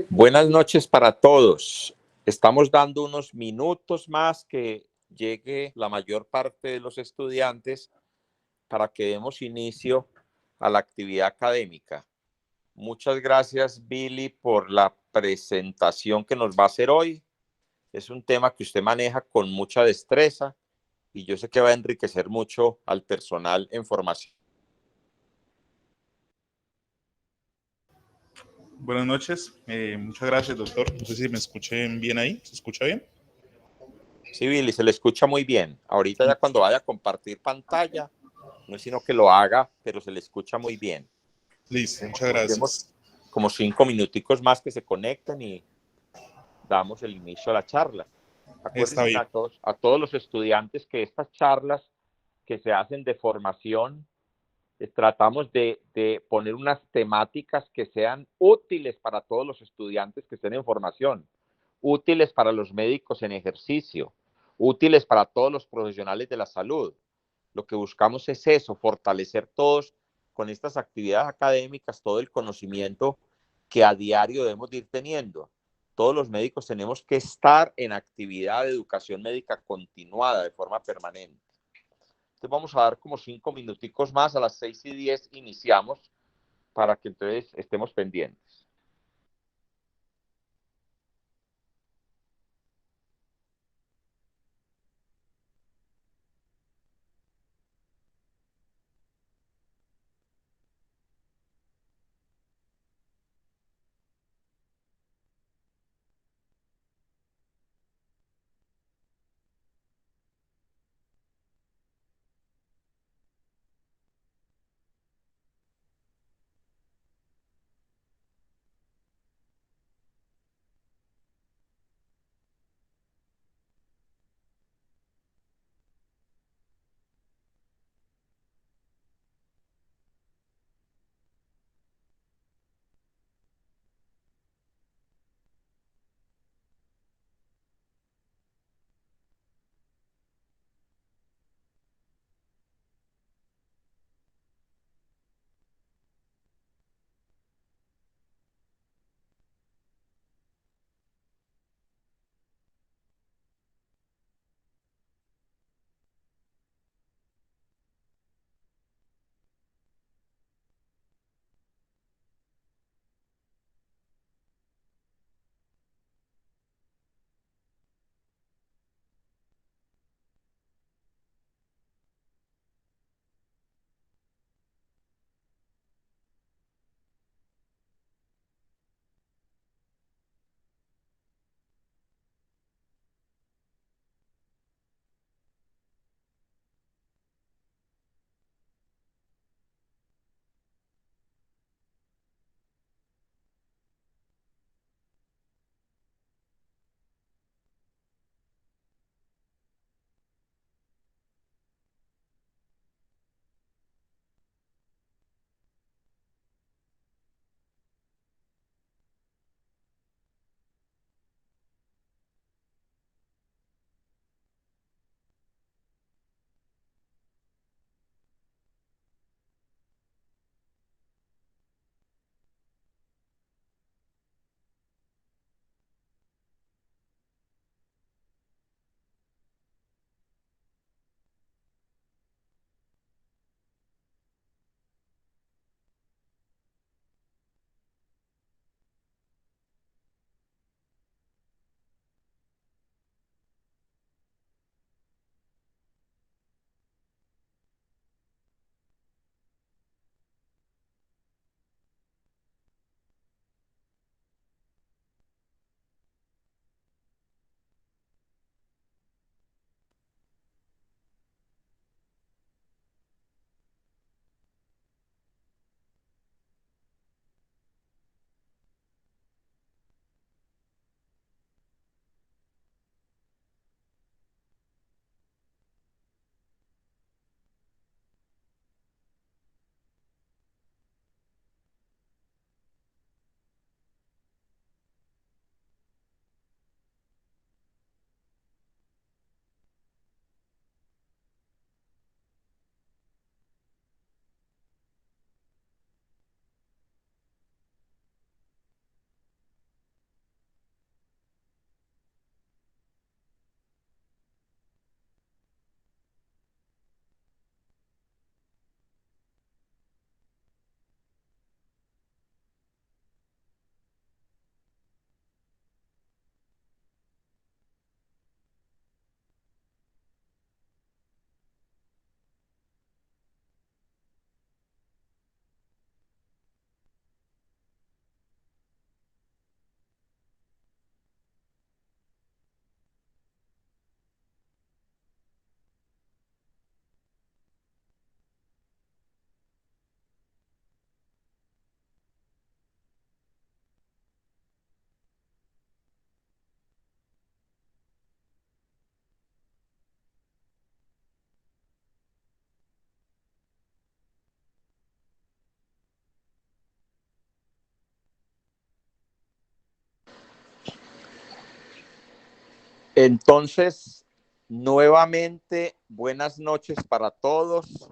Buenas noches para todos. Estamos dando unos minutos más que llegue la mayor parte de los estudiantes para que demos inicio a la actividad académica. Muchas gracias, Billy, por la presentación que nos va a hacer hoy. Es un tema que usted maneja con mucha destreza y yo sé que va a enriquecer mucho al personal en formación. Buenas noches, muchas gracias, doctor. No sé si me escuchen bien ahí. ¿Se escucha bien? Sí, Billy, se le escucha muy bien. Ahorita ya cuando vaya a compartir pantalla, no es sino que lo haga, pero se le escucha muy bien. Listo, muchas Demos gracias. como 5 minuticos más que se conecten y damos el inicio a la charla. Está Acuérdense bien. a todos los estudiantes que estas charlas que se hacen de formación, tratamos de poner unas temáticas que sean útiles para todos los estudiantes que estén en formación, útiles para los médicos en ejercicio, útiles para todos los profesionales de la salud. Lo que buscamos es eso, fortalecer todos con estas actividades académicas, todo el conocimiento que a diario debemos de ir teniendo. Todos los médicos tenemos que estar en actividad de educación médica continuada de forma permanente. Entonces vamos a dar como 5 minuticos más, a las 6:10 iniciamos para que entonces estemos pendientes. Entonces, nuevamente, buenas noches para todos.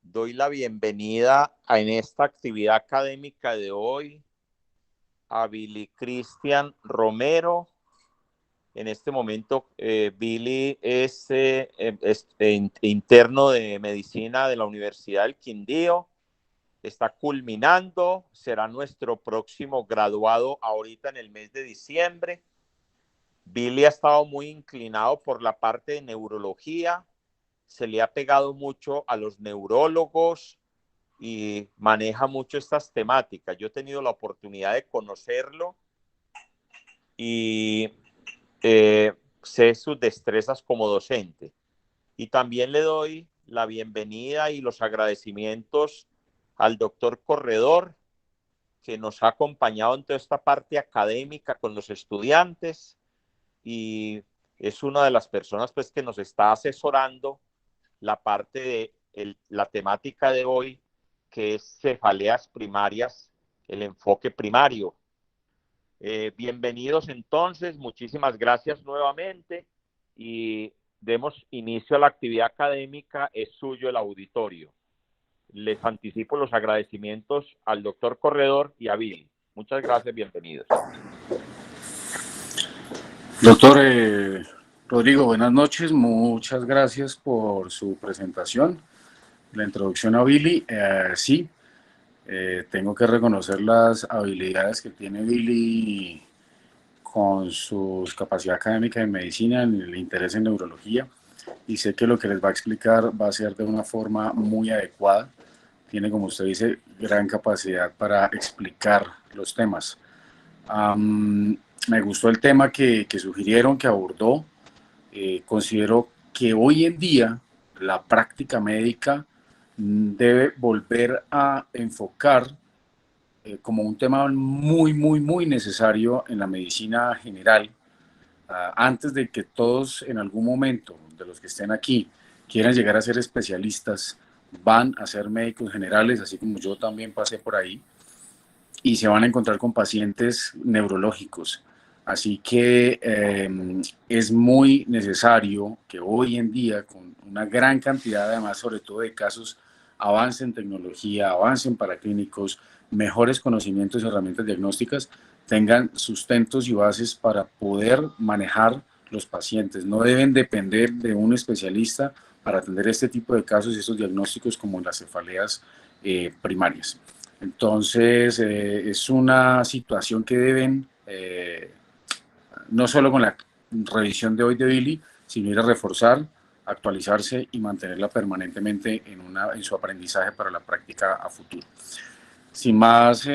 Doy la bienvenida en esta actividad académica de hoy a Billy Cristian Romero. En este momento, Billy es interno de medicina de la Universidad del Quindío. Está culminando, será nuestro próximo graduado ahorita en el mes de diciembre. Billy ha estado muy inclinado por la parte de neurología, se le ha pegado mucho a los neurólogos y maneja mucho estas temáticas. Yo he tenido la oportunidad de conocerlo y sé sus destrezas como docente. Y también le doy la bienvenida y los agradecimientos al doctor Corredor, que nos ha acompañado en toda esta parte académica con los estudiantes y es una de las personas pues, que nos está asesorando la parte de la temática de hoy, que es cefaleas primarias, el enfoque primario. Bienvenidos entonces, muchísimas gracias nuevamente y demos inicio a la actividad académica. Es suyo el auditorio. Les anticipo los agradecimientos al doctor Corredor y a Billy. Muchas gracias, bienvenidos. Doctor Rodrigo, buenas noches, muchas gracias por su presentación, la introducción a Billy. Sí, tengo que reconocer las habilidades que tiene Billy con su capacidad académica en medicina, en el interés en neurología, y sé que lo que les va a explicar va a ser de una forma muy adecuada. Tiene, como usted dice, gran capacidad para explicar los temas. Me gustó el tema que sugirieron, que abordó. Considero que hoy en día la práctica médica debe volver a enfocar como un tema muy necesario en la medicina general. Antes de que todos en algún momento, de los que estén aquí, quieran llegar a ser especialistas, van a ser médicos generales, así como yo también pasé por ahí, y se van a encontrar con pacientes neurológicos. Así que es muy necesario que hoy en día, con una gran cantidad, además, sobre todo de casos, avance en tecnología, avance en paraclínicos, mejores conocimientos y herramientas diagnósticas, tengan sustentos y bases para poder manejar los pacientes. No deben depender de un especialista para atender este tipo de casos y estos diagnósticos como las cefaleas primarias. Entonces, es una situación que deben, no solo con la revisión de hoy de Billy, sino ir a reforzar, actualizarse y mantenerla permanentemente en su aprendizaje para la práctica a futuro. Sin más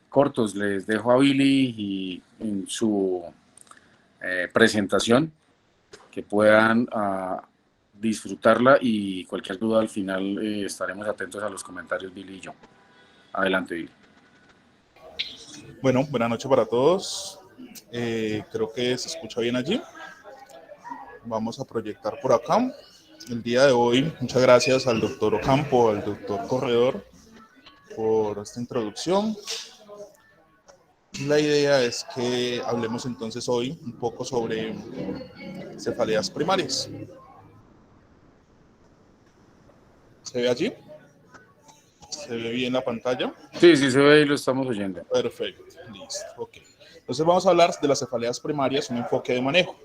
cortos, les dejo a Billy y en su presentación, que puedan disfrutarla, y cualquier duda al final estaremos atentos a los comentarios, Billy y yo. Adelante, Billy. Bueno, buenas noches para todos. Creo que se escucha bien allí. Vamos a proyectar por acá. El día de hoy, muchas gracias al doctor Ocampo, al doctor Corredor, por esta introducción. La idea es que hablemos entonces hoy un poco sobre cefaleas primarias. ¿Se ve allí? ¿Se ve bien la pantalla? Sí, sí se ve y lo estamos oyendo. Perfecto, listo, ok. Entonces vamos a hablar de las cefaleas primarias, un enfoque de manejo.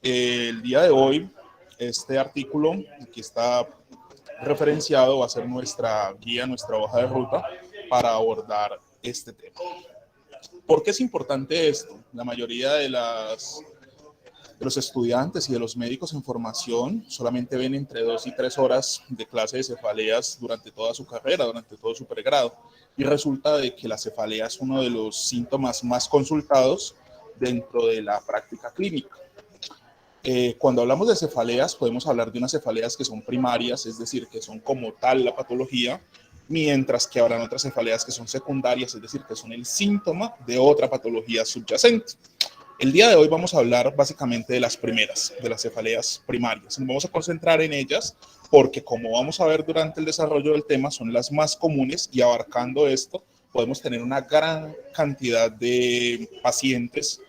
El día de hoy, este artículo que está referenciado va a ser nuestra guía, nuestra hoja de ruta para abordar este tema. ¿Por qué es importante esto? La mayoría de los estudiantes y de los médicos en formación solamente ven entre 2 y 3 horas de clase de cefaleas durante toda su carrera, durante todo su pregrado. Y resulta de que la cefalea es uno de los síntomas más consultados dentro de la práctica clínica. Cuando hablamos de cefaleas, podemos hablar de unas cefaleas que son primarias, es decir, que son como tal la patología, mientras que habrán otras cefaleas que son secundarias, es decir, que son el síntoma de otra patología subyacente. El día de hoy vamos a hablar básicamente de las primeras, de las cefaleas primarias. Nos vamos a concentrar en ellas porque, como vamos a ver durante el desarrollo del tema, son las más comunes, y abarcando esto podemos tener una gran cantidad de pacientes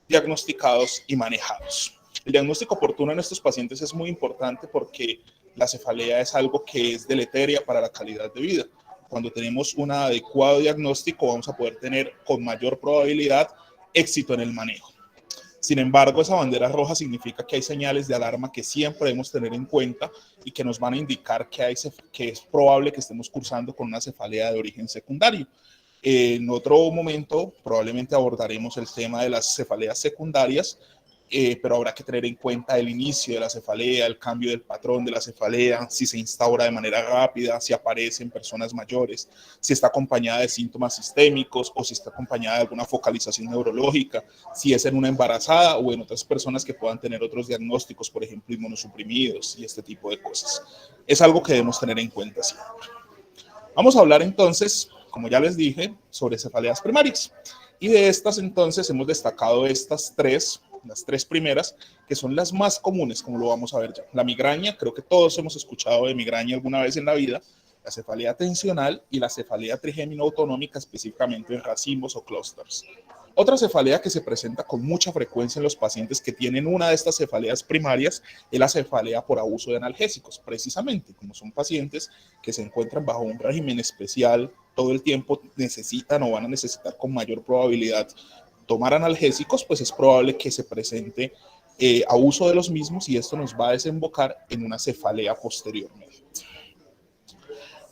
diagnosticados y manejados. El diagnóstico oportuno en estos pacientes es muy importante porque la cefalea es algo que es deleteria para la calidad de vida. Cuando tenemos un adecuado diagnóstico, vamos a poder tener con mayor probabilidad éxito en el manejo. Sin embargo, esa bandera roja significa que hay señales de alarma que siempre debemos tener en cuenta y que nos van a indicar que es probable que estemos cursando con una cefalea de origen secundario. En otro momento probablemente abordaremos el tema de las cefaleas secundarias, pero habrá que tener en cuenta el inicio de la cefalea, el cambio del patrón de la cefalea, si se instaura de manera rápida, si aparece en personas mayores, si está acompañada de síntomas sistémicos o si está acompañada de alguna focalización neurológica, si es en una embarazada o en otras personas que puedan tener otros diagnósticos, por ejemplo, inmunosuprimidos y este tipo de cosas. Es algo que debemos tener en cuenta siempre. Vamos a hablar entonces, como ya les dije, sobre cefaleas primarias. Y de estas entonces hemos destacado estas tres, las tres primeras, que son las más comunes, como lo vamos a ver ya. La migraña, creo que todos hemos escuchado de migraña alguna vez en la vida, la cefalea tensional y la cefalea trigémino-autonómica, específicamente en racimos o clústeres. Otra cefalea que se presenta con mucha frecuencia en los pacientes que tienen una de estas cefaleas primarias es la cefalea por abuso de analgésicos, precisamente como son pacientes que se encuentran bajo un régimen especial, todo el tiempo necesitan o van a necesitar con mayor probabilidad tomar analgésicos, pues es probable que se presente abuso de los mismos y esto nos va a desembocar en una cefalea posteriormente.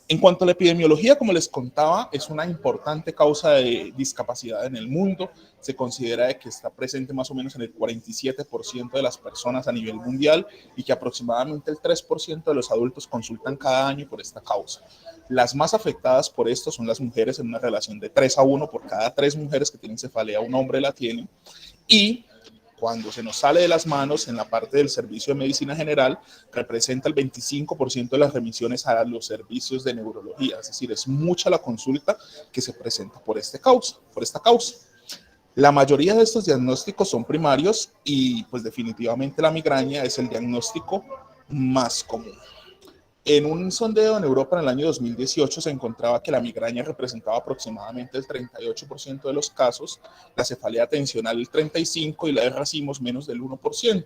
En cuanto a la epidemiología, como les contaba, es una importante causa de discapacidad en el mundo. Se considera que está presente más o menos en el 47% de las personas a nivel mundial y que aproximadamente el 3% de los adultos consultan cada año por esta causa. Las más afectadas por esto son las mujeres en una relación de 3-1, por cada 3 mujeres que tienen cefalea, un hombre la tiene. Y cuando se nos sale de las manos en la parte del servicio de medicina general, representa el 25% de las remisiones a los servicios de neurología, es decir, es mucha la consulta que se presenta por esta causa. La mayoría de estos diagnósticos son primarios y pues definitivamente la migraña es el diagnóstico más común. En un sondeo en Europa en el año 2018 se encontraba que la migraña representaba aproximadamente el 38% de los casos, la cefalea tensional el 35% y la de racimos menos del 1%,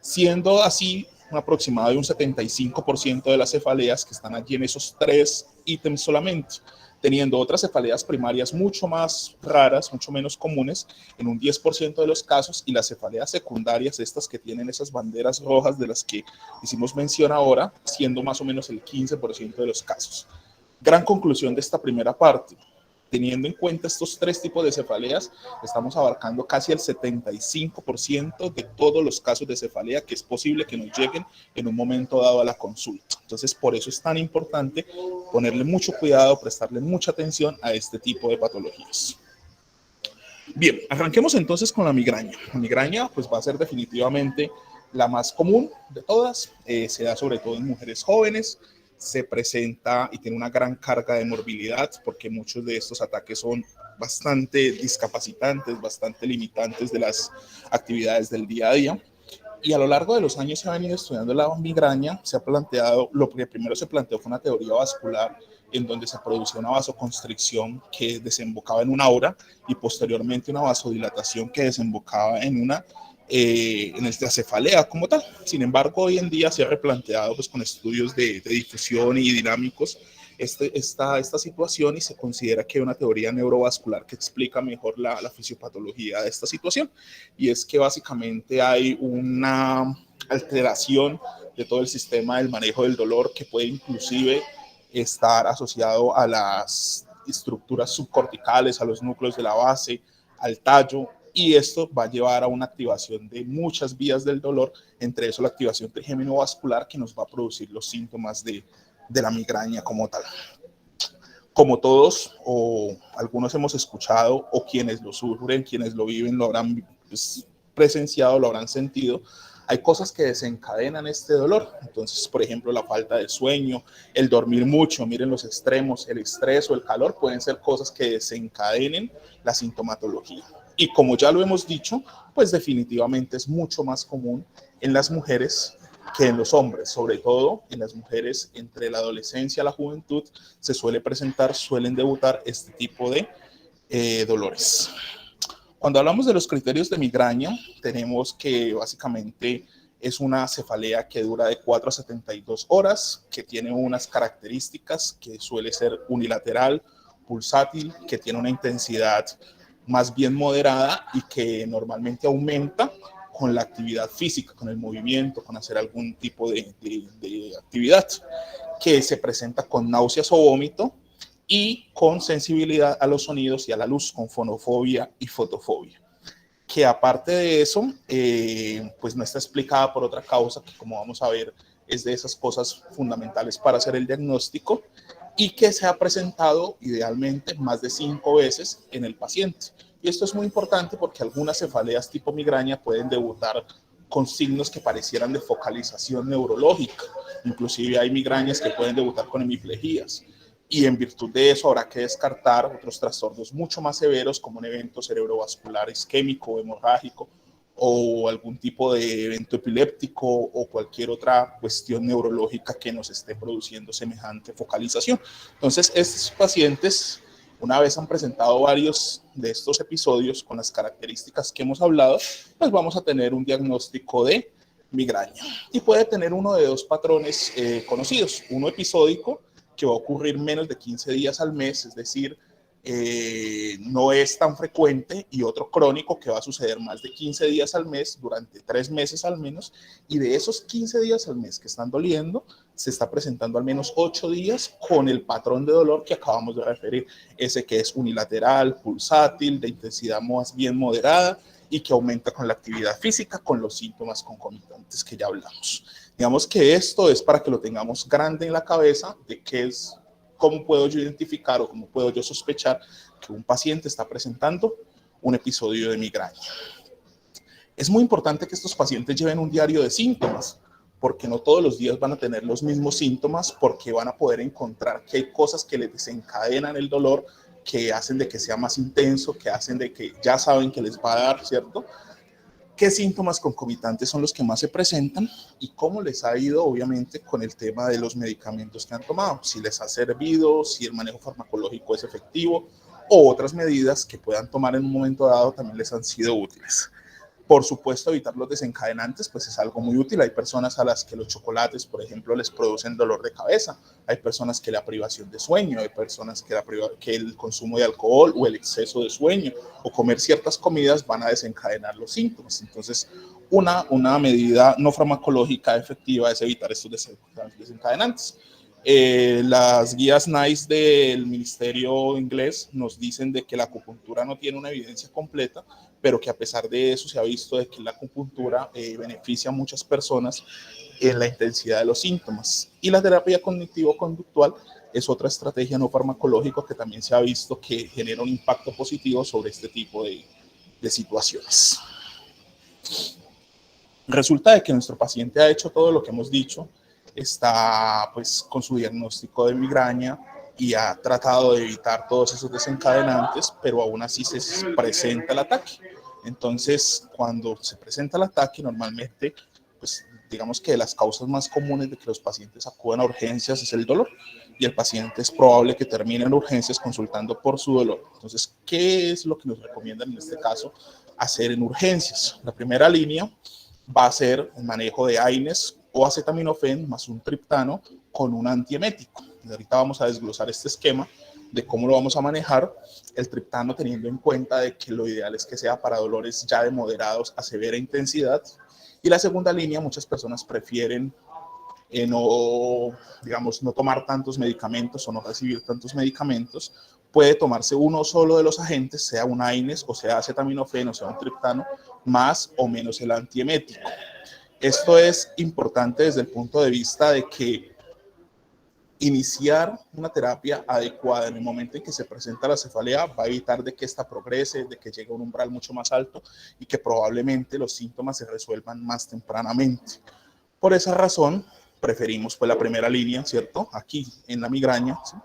siendo así un aproximado de un 75% de las cefaleas que están allí en esos 3 ítems solamente, teniendo otras cefaleas primarias mucho más raras, mucho menos comunes, en un 10% de los casos, y las cefaleas secundarias, estas que tienen esas banderas rojas de las que hicimos mención ahora, siendo más o menos el 15% de los casos. Gran conclusión de esta primera parte. Teniendo en cuenta estos 3 tipos de cefaleas, estamos abarcando casi el 75% de todos los casos de cefalea que es posible que nos lleguen en un momento dado a la consulta. Entonces, por eso es tan importante ponerle mucho cuidado, prestarle mucha atención a este tipo de patologías. Bien, arranquemos entonces con la migraña. La migraña pues va a ser definitivamente la más común de todas, se da sobre todo en mujeres jóvenes, se presenta y tiene una gran carga de morbilidad porque muchos de estos ataques son bastante discapacitantes, bastante limitantes de las actividades del día a día. Y a lo largo de los años se ha venido estudiando la migraña, se ha planteado, lo que primero se planteó fue una teoría vascular en donde se producía una vasoconstricción que desembocaba en una aura y posteriormente una vasodilatación que desembocaba en una en la cefalea como tal. Sin embargo, hoy en día se ha replanteado pues, con estudios de difusión y dinámicos esta situación y se considera que hay una teoría neurovascular que explica mejor la fisiopatología de esta situación, y es que básicamente hay una alteración de todo el sistema del manejo del dolor que puede inclusive estar asociado a las estructuras subcorticales, a los núcleos de la base, al tallo, y esto va a llevar a una activación de muchas vías del dolor, entre eso la activación trigémino-vascular que nos va a producir los síntomas de la migraña como tal. Como todos o algunos hemos escuchado o quienes lo sufren, quienes lo viven, lo habrán presenciado, lo habrán sentido, hay cosas que desencadenan este dolor. Entonces, por ejemplo, la falta de sueño, el dormir mucho, miren los extremos, el estrés o el calor pueden ser cosas que desencadenen la sintomatología. Y como ya lo hemos dicho, pues definitivamente es mucho más común en las mujeres que en los hombres, sobre todo en las mujeres entre la adolescencia y la juventud suelen debutar este tipo de dolores. Cuando hablamos de los criterios de migraña, tenemos que básicamente es una cefalea que dura de 4 a 72 horas, que tiene unas características que suele ser unilateral, pulsátil, que tiene una intensidad más bien moderada y que normalmente aumenta con la actividad física, con el movimiento, con hacer algún tipo de actividad, que se presenta con náuseas o vómito y con sensibilidad a los sonidos y a la luz, con fonofobia y fotofobia. Que aparte de eso, pues no está explicada por otra causa, que como vamos a ver es de esas cosas fundamentales para hacer el diagnóstico, y que se ha presentado idealmente más de 5 veces en el paciente. Y esto es muy importante porque algunas cefaleas tipo migraña pueden debutar con signos que parecieran de focalización neurológica. Inclusive hay migrañas que pueden debutar con hemiplejías. Y en virtud de eso habrá que descartar otros trastornos mucho más severos como un evento cerebrovascular isquémico o hemorrágico o algún tipo de evento epiléptico o cualquier otra cuestión neurológica que nos esté produciendo semejante focalización. Entonces, estos pacientes, una vez han presentado varios de estos episodios con las características que hemos hablado, pues vamos a tener un diagnóstico de migraña. Y puede tener uno de dos patrones conocidos, uno episódico, que va a ocurrir menos de 15 días al mes, es decir, no es tan frecuente, y otro crónico que va a suceder más de 15 días al mes durante 3 meses al menos, y de esos 15 días al mes que están doliendo, se está presentando al menos 8 días con el patrón de dolor que acabamos de referir, ese que es unilateral, pulsátil, de intensidad más bien moderada y que aumenta con la actividad física, con los síntomas concomitantes que ya hablamos. Digamos que esto es para que lo tengamos grande en la cabeza de qué es, cómo puedo yo identificar o cómo puedo yo sospechar que un paciente está presentando un episodio de migraña. Es muy importante que estos pacientes lleven un diario de síntomas, porque no todos los días van a tener los mismos síntomas, porque van a poder encontrar que hay cosas que les desencadenan el dolor, que hacen de que sea más intenso, que hacen de que ya saben que les va a dar, ¿cierto? ¿Qué síntomas concomitantes son los que más se presentan y cómo les ha ido, obviamente, con el tema de los medicamentos que han tomado? Si les ha servido, si el manejo farmacológico es efectivo o otras medidas que puedan tomar en un momento dado también les han sido útiles. Por supuesto, evitar los desencadenantes, pues es algo muy útil. Hay personas a las que los chocolates, por ejemplo, les producen dolor de cabeza. Hay personas que la privación de sueño, hay personas que el consumo de alcohol o el exceso de sueño o comer ciertas comidas van a desencadenar los síntomas. Entonces, una medida no farmacológica efectiva es evitar estos desencadenantes. Las guías NICE del Ministerio inglés nos dicen de que la acupuntura no tiene una evidencia completa, pero que a pesar de eso se ha visto de que la acupuntura beneficia a muchas personas en la intensidad de los síntomas. Y la terapia cognitivo-conductual es otra estrategia no farmacológica que también se ha visto que genera un impacto positivo sobre este tipo de situaciones. Resulta de que nuestro paciente ha hecho todo lo que hemos dicho, está pues con su diagnóstico de migraña y ha tratado de evitar todos esos desencadenantes, pero aún así se presenta el ataque. Entonces, cuando se presenta el ataque, normalmente, pues digamos que las causas más comunes de que los pacientes acudan a urgencias es el dolor, y el paciente es probable que termine en urgencias consultando por su dolor. Entonces, ¿qué es lo que nos recomiendan en este caso hacer en urgencias? La primera línea va a ser el manejo de AINES o acetaminofén más un triptano con un antiemético. Y ahorita vamos a desglosar este esquema de cómo lo vamos a manejar, el triptano teniendo en cuenta de que lo ideal es que sea para dolores ya de moderados a severa intensidad. Y la segunda línea, muchas personas prefieren no, digamos, no tomar tantos medicamentos o no recibir tantos medicamentos. Puede tomarse uno solo de los agentes, sea un AINES o sea acetaminofén o sea un triptano, más o menos el antiemético. Esto es importante desde el punto de vista de que iniciar una terapia adecuada en el momento en que se presenta la cefalea va a evitar de que esta progrese, de que llegue a un umbral mucho más alto y que probablemente los síntomas se resuelvan más tempranamente. Por esa razón, preferimos pues la primera línea, ¿cierto? Aquí en la migraña, ¿sí?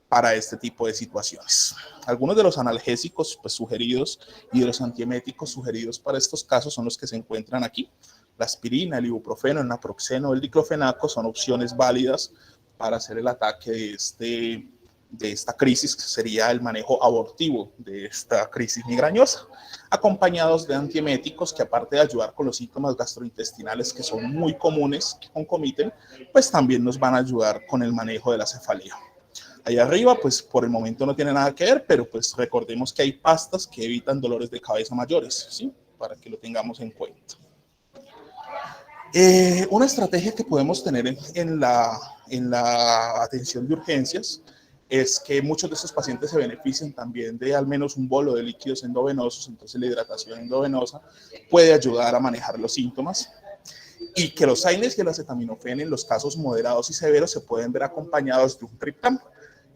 Para este tipo de situaciones. Algunos de los analgésicos pues, sugeridos y de los antieméticos sugeridos para estos casos son los que se encuentran aquí. La aspirina, el ibuprofeno, el naproxeno, el diclofenaco son opciones válidas para hacer el ataque de de esta crisis, que sería el manejo abortivo de esta crisis migrañosa, acompañados de antieméticos que, aparte de ayudar con los síntomas gastrointestinales que son muy comunes, que concomiten, pues también nos van a ayudar con el manejo de la cefalea. Ahí arriba, pues por el momento no tiene nada que ver, pero pues recordemos que hay pastas que evitan dolores de cabeza mayores, ¿sí? Para que lo tengamos en cuenta. Una estrategia que podemos tener en la atención de urgencias es que muchos de estos pacientes se benefician también de al menos un bolo de líquidos endovenosos, entonces la hidratación endovenosa puede ayudar a manejar los síntomas, y que los AINES y el acetaminofén en los casos moderados y severos se pueden ver acompañados de un triptán.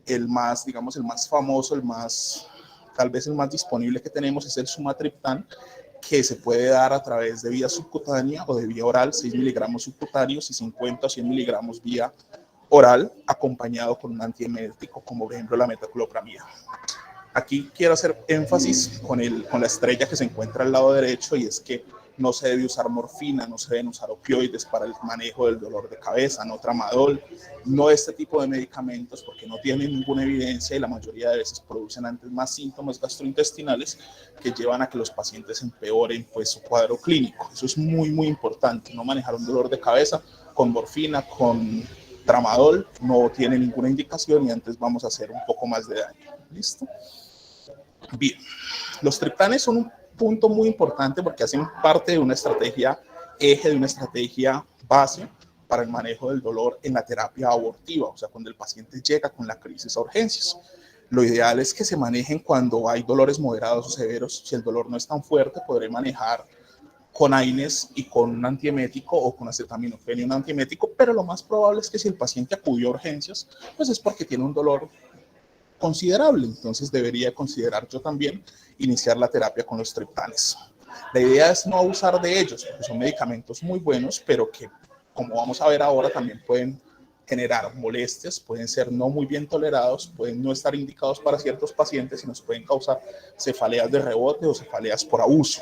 El más, digamos, el más famoso, tal vez el más disponible que tenemos es el sumatriptán, que se puede dar a través de vía subcutánea o de vía oral, 6 miligramos subcutáneos y 50 o 100 miligramos vía oral, acompañado con un antiemético como por ejemplo la metoclopramida. Aquí quiero hacer énfasis con la estrella que se encuentra al lado derecho, y es que no se debe usar morfina, no se deben usar opioides para el manejo del dolor de cabeza, no tramadol, no este tipo de medicamentos, porque no tienen ninguna evidencia y la mayoría de veces producen antes más síntomas gastrointestinales que llevan a que los pacientes empeoren pues su cuadro clínico. Eso es muy, muy importante, no manejar un dolor de cabeza con morfina, con tramadol, no tiene ninguna indicación y antes vamos a hacer un poco más de daño. ¿Listo? Bien, los triptanes son un punto muy importante porque hacen parte de una estrategia eje, de una estrategia base para el manejo del dolor en la terapia abortiva, o sea, cuando el paciente llega con la crisis a urgencias. Lo ideal es que se manejen cuando hay dolores moderados o severos. Si el dolor no es tan fuerte, podré manejar con AINES y con un antiemético o con acetaminofén y un antiemético, pero lo más probable es que si el paciente acudió a urgencias, pues es porque tiene un dolor considerable, entonces debería considerar yo también iniciar la terapia con los triptanes. La idea es no abusar de ellos, porque son medicamentos muy buenos, pero que, como vamos a ver ahora, también pueden generar molestias, pueden ser no muy bien tolerados, pueden no estar indicados para ciertos pacientes y nos pueden causar cefaleas de rebote o cefaleas por abuso.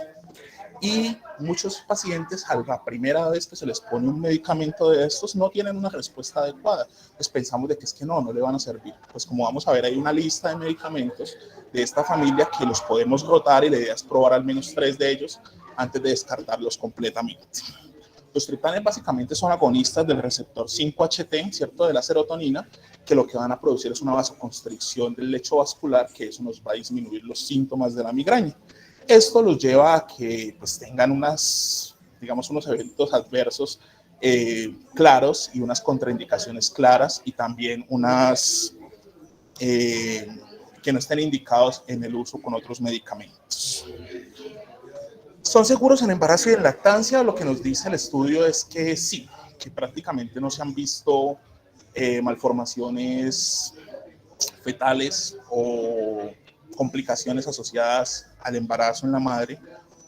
Y muchos pacientes, a la primera vez que se les pone un medicamento de estos, no tienen una respuesta adecuada. Pues pensamos de que es que no le van a servir. Pues como vamos a ver, hay una lista de medicamentos de esta familia que los podemos rotar y la idea es probar al menos 3 de ellos antes de descartarlos completamente. Los triptanes básicamente son agonistas del receptor 5-HT, ¿cierto? De la serotonina, que lo que van a producir es una vasoconstricción del lecho vascular, que eso nos va a disminuir los síntomas de la migraña. Esto los lleva a que pues, tengan unos eventos adversos claros y unas contraindicaciones claras, y también que no estén indicados en el uso con otros medicamentos. ¿Son seguros en embarazo y en lactancia? Lo que nos dice el estudio es que sí, que prácticamente no se han visto malformaciones fetales o complicaciones asociadas al embarazo en la madre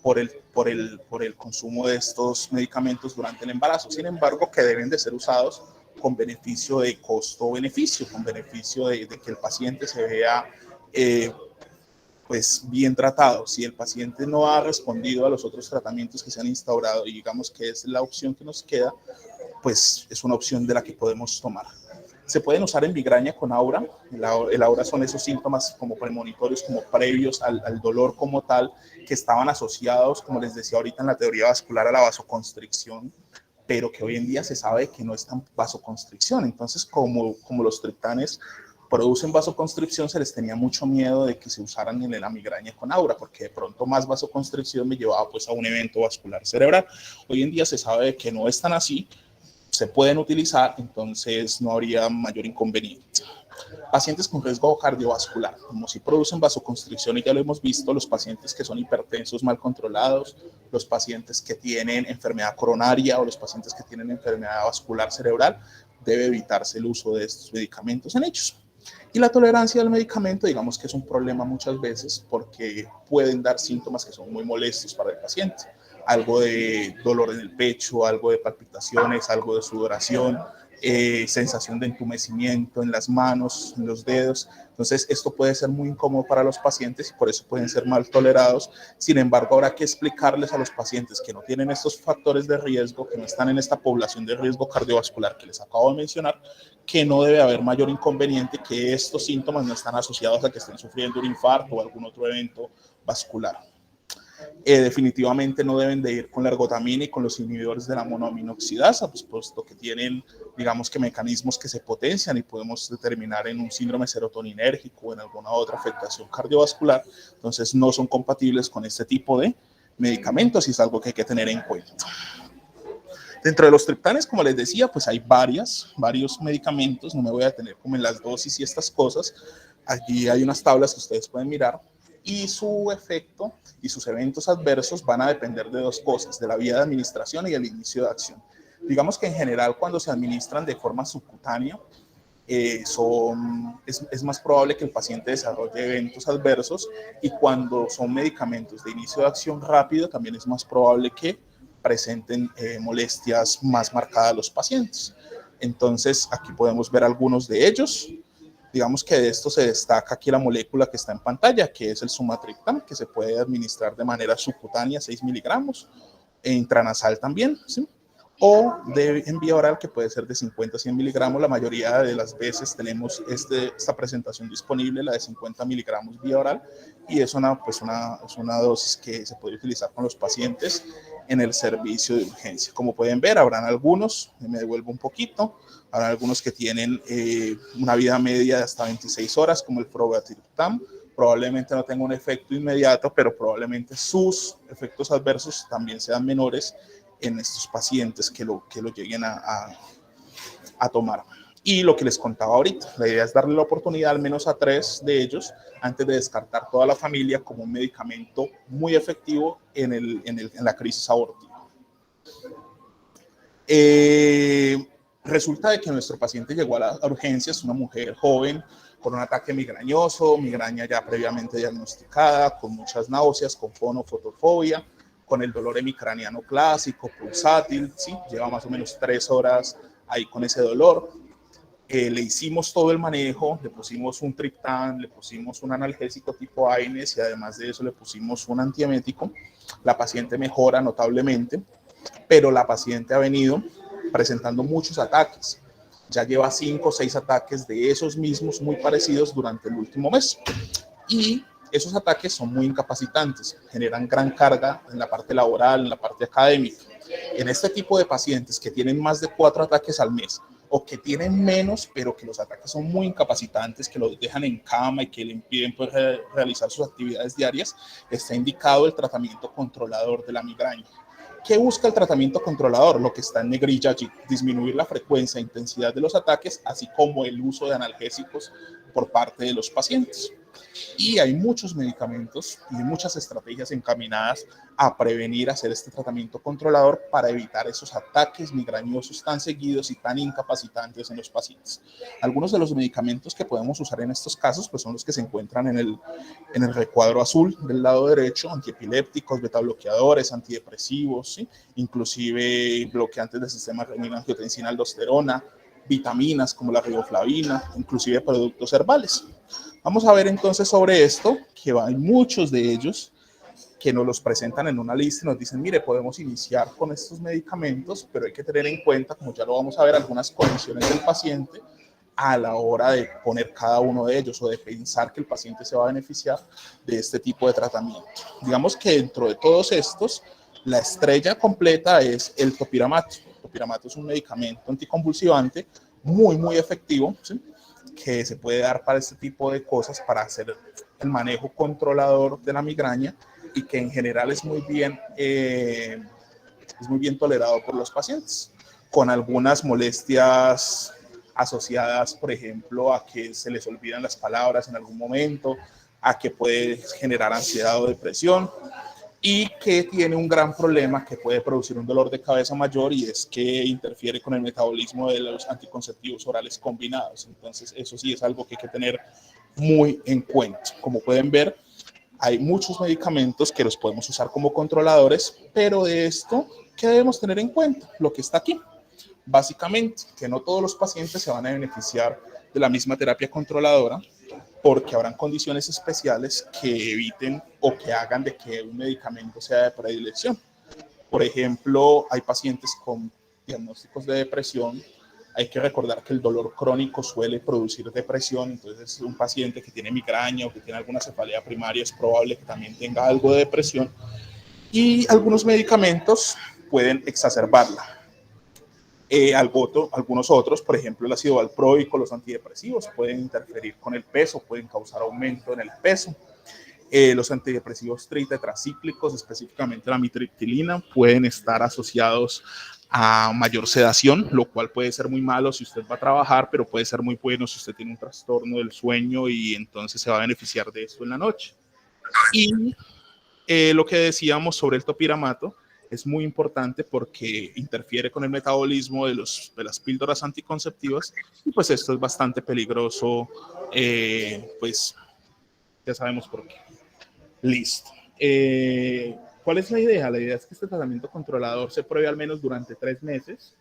por el consumo de estos medicamentos durante el embarazo. Sin embargo, que deben de ser usados con beneficio de costo-beneficio, con beneficio de que el paciente se vea pues bien tratado. Si el paciente no ha respondido a los otros tratamientos que se han instaurado y digamos que es la opción que nos queda, pues es una opción de la que podemos tomar. Se pueden usar en migraña con aura. El aura son esos síntomas como premonitorios, como previos al dolor como tal, que estaban asociados, como les decía ahorita en la teoría vascular, a la vasoconstricción, pero que hoy en día se sabe que no es tan vasoconstricción. Entonces, como los triptanes producen vasoconstricción, se les tenía mucho miedo de que se usaran en la migraña con aura, porque de pronto más vasoconstricción me llevaba pues a un evento vascular cerebral. Hoy en día se sabe que no es tan así, se pueden utilizar, entonces no habría mayor inconveniente. Pacientes con riesgo cardiovascular, como si producen vasoconstricción, y ya lo hemos visto, los pacientes que son hipertensos mal controlados, los pacientes que tienen enfermedad coronaria o los pacientes que tienen enfermedad vascular cerebral, debe evitarse el uso de estos medicamentos en ellos. Y la tolerancia al medicamento, digamos que es un problema muchas veces porque pueden dar síntomas que son muy molestos para el paciente. Algo de dolor en el pecho, algo de palpitaciones, algo de sudoración, sensación de entumecimiento en las manos, en los dedos. Entonces, esto puede ser muy incómodo para los pacientes y por eso pueden ser mal tolerados. Sin embargo, habrá que explicarles a los pacientes que no tienen estos factores de riesgo, que no están en esta población de riesgo cardiovascular que les acabo de mencionar, que no debe haber mayor inconveniente, que estos síntomas no están asociados a que estén sufriendo un infarto o algún otro evento vascular. Definitivamente no deben de ir con la ergotamina y con los inhibidores de la monoaminoxidasa, pues puesto que tienen, digamos que mecanismos que se potencian y podemos determinar en un síndrome serotoninérgico o en alguna otra afectación cardiovascular. Entonces no son compatibles con este tipo de medicamentos y es algo que hay que tener en cuenta. Dentro de los triptanes, como les decía, pues hay varios medicamentos, no me voy a detener como en las dosis y estas cosas. Allí hay unas tablas que ustedes pueden mirar y su efecto y sus eventos adversos van a depender de dos cosas, de la vía de administración y el inicio de acción. Digamos que en general cuando se administran de forma subcutánea, es más probable que el paciente desarrolle eventos adversos y cuando son medicamentos de inicio de acción rápido también es más probable que presenten molestias más marcadas a los pacientes. Entonces aquí podemos ver algunos de ellos. Digamos que de esto se destaca aquí la molécula que está en pantalla, que es el sumatriptan, que se puede administrar de manera subcutánea, 6 miligramos, e intranasal también, ¿sí? O en vía oral, que puede ser de 50 a 100 miligramos. La mayoría de las veces tenemos esta presentación disponible, la de 50 miligramos vía oral, y es una dosis que se puede utilizar con los pacientes en el servicio de urgencia. Como pueden ver, habrán algunos, me devuelvo un poquito, habrá algunos que tienen una vida media de hasta 26 horas, como el frovatriptan. Probablemente no tenga un efecto inmediato, pero probablemente sus efectos adversos también sean menores en estos pacientes que lo lleguen a tomar. Y lo que les contaba ahorita, la idea es darle la oportunidad al menos a 3 de ellos antes de descartar toda la familia como un medicamento muy efectivo en la crisis abortiva. Resulta de que nuestro paciente llegó a las urgencias, una mujer joven con un ataque migrañoso, migraña ya previamente diagnosticada, con muchas náuseas, con fonofotofobia, con el dolor hemicraniano clásico, pulsátil, ¿sí? Lleva más o menos 3 horas ahí con ese dolor. Le hicimos todo el manejo, le pusimos un triptán, le pusimos un analgésico tipo AINES y además de eso le pusimos un antiemético. La paciente mejora notablemente, pero la paciente ha venido presentando muchos ataques. Ya lleva 5 o 6 ataques de esos mismos muy parecidos durante el último mes. Y esos ataques son muy incapacitantes, generan gran carga en la parte laboral, en la parte académica. En este tipo de pacientes que tienen más de 4 ataques al mes o que tienen menos, pero que los ataques son muy incapacitantes, que los dejan en cama y que le impiden realizar sus actividades diarias, está indicado el tratamiento controlador de la migraña. ¿Qué busca el tratamiento controlador? Lo que está en negrilla allí, disminuir la frecuencia e intensidad de los ataques, así como el uso de analgésicos por parte de los pacientes. Y hay muchos medicamentos y muchas estrategias encaminadas a prevenir, hacer este tratamiento controlador para evitar esos ataques migrañosos tan seguidos y tan incapacitantes en los pacientes. Algunos de los medicamentos que podemos usar en estos casos pues son los que se encuentran en el recuadro azul del lado derecho: antiepilépticos, betabloqueadores, antidepresivos, ¿sí? Inclusive bloqueantes del sistema renina-angiotensina-aldosterona, vitaminas como la riboflavina, inclusive productos herbales. Vamos a ver entonces sobre esto, que hay muchos de ellos que nos los presentan en una lista y nos dicen, mire, podemos iniciar con estos medicamentos, pero hay que tener en cuenta, como ya lo vamos a ver, algunas condiciones del paciente a la hora de poner cada uno de ellos o de pensar que el paciente se va a beneficiar de este tipo de tratamiento. Digamos que dentro de todos estos, la estrella completa es el topiramato. El topiramato es un medicamento anticonvulsivante muy efectivo, ¿sí? Que se puede dar para este tipo de cosas, para hacer el manejo controlador de la migraña y que en general es muy bien tolerado por los pacientes, con algunas molestias asociadas, por ejemplo, a que se les olvidan las palabras en algún momento, a que puede generar ansiedad o depresión, y que tiene un gran problema que puede producir un dolor de cabeza mayor, y es que interfiere con el metabolismo de los anticonceptivos orales combinados. Entonces eso sí es algo que hay que tener muy en cuenta. Como pueden ver, hay muchos medicamentos que los podemos usar como controladores, pero de esto, ¿qué debemos tener en cuenta? Lo que está aquí. Básicamente, que no todos los pacientes se van a beneficiar de la misma terapia controladora, porque habrán condiciones especiales que eviten o que hagan de que un medicamento sea de predilección. Por ejemplo, hay pacientes con diagnósticos de depresión. Hay que recordar que el dolor crónico suele producir depresión, entonces un paciente que tiene migraña o que tiene alguna cefalea primaria es probable que también tenga algo de depresión, y algunos medicamentos pueden exacerbarla. Algunos otros, por ejemplo el ácido valproico, los antidepresivos, pueden interferir con el peso, pueden causar aumento en el peso. Los antidepresivos tritetracíclicos, específicamente la mitriptilina, pueden estar asociados a mayor sedación, lo cual puede ser muy malo si usted va a trabajar, pero puede ser muy bueno si usted tiene un trastorno del sueño y entonces se va a beneficiar de esto en la noche. Y lo que decíamos sobre el topiramato es muy importante porque interfiere con el metabolismo de las píldoras anticonceptivas, y pues esto es bastante peligroso, pues ya sabemos por qué. Listo. ¿Cuál es la idea? La idea es que este tratamiento controlador se pruebe al menos durante 3 meses,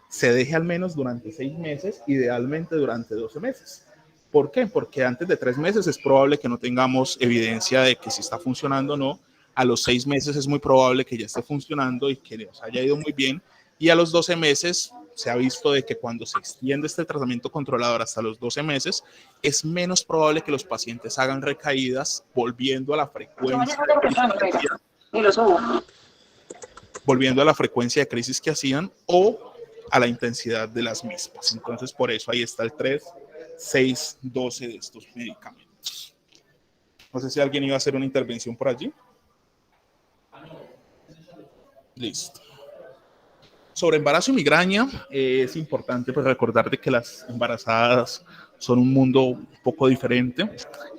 se deje al menos durante 6 meses, idealmente durante 12 meses. ¿Por qué? Porque antes de 3 meses es probable que no tengamos evidencia de que si está funcionando o no. A los 6 meses es muy probable que ya esté funcionando y que nos haya ido muy bien. Y a los 12 meses se ha visto de que cuando se extiende este tratamiento controlador hasta los 12 meses, es menos probable que los pacientes hagan recaídas, volviendo a la frecuencia de crisis que hacían o a la intensidad de las mismas. Entonces, por eso ahí está el 3, 6, 12 de estos medicamentos. No sé si alguien iba a hacer una intervención por allí. Listo. Sobre embarazo y migraña, es importante pues recordar de que las embarazadas son un mundo un poco diferente,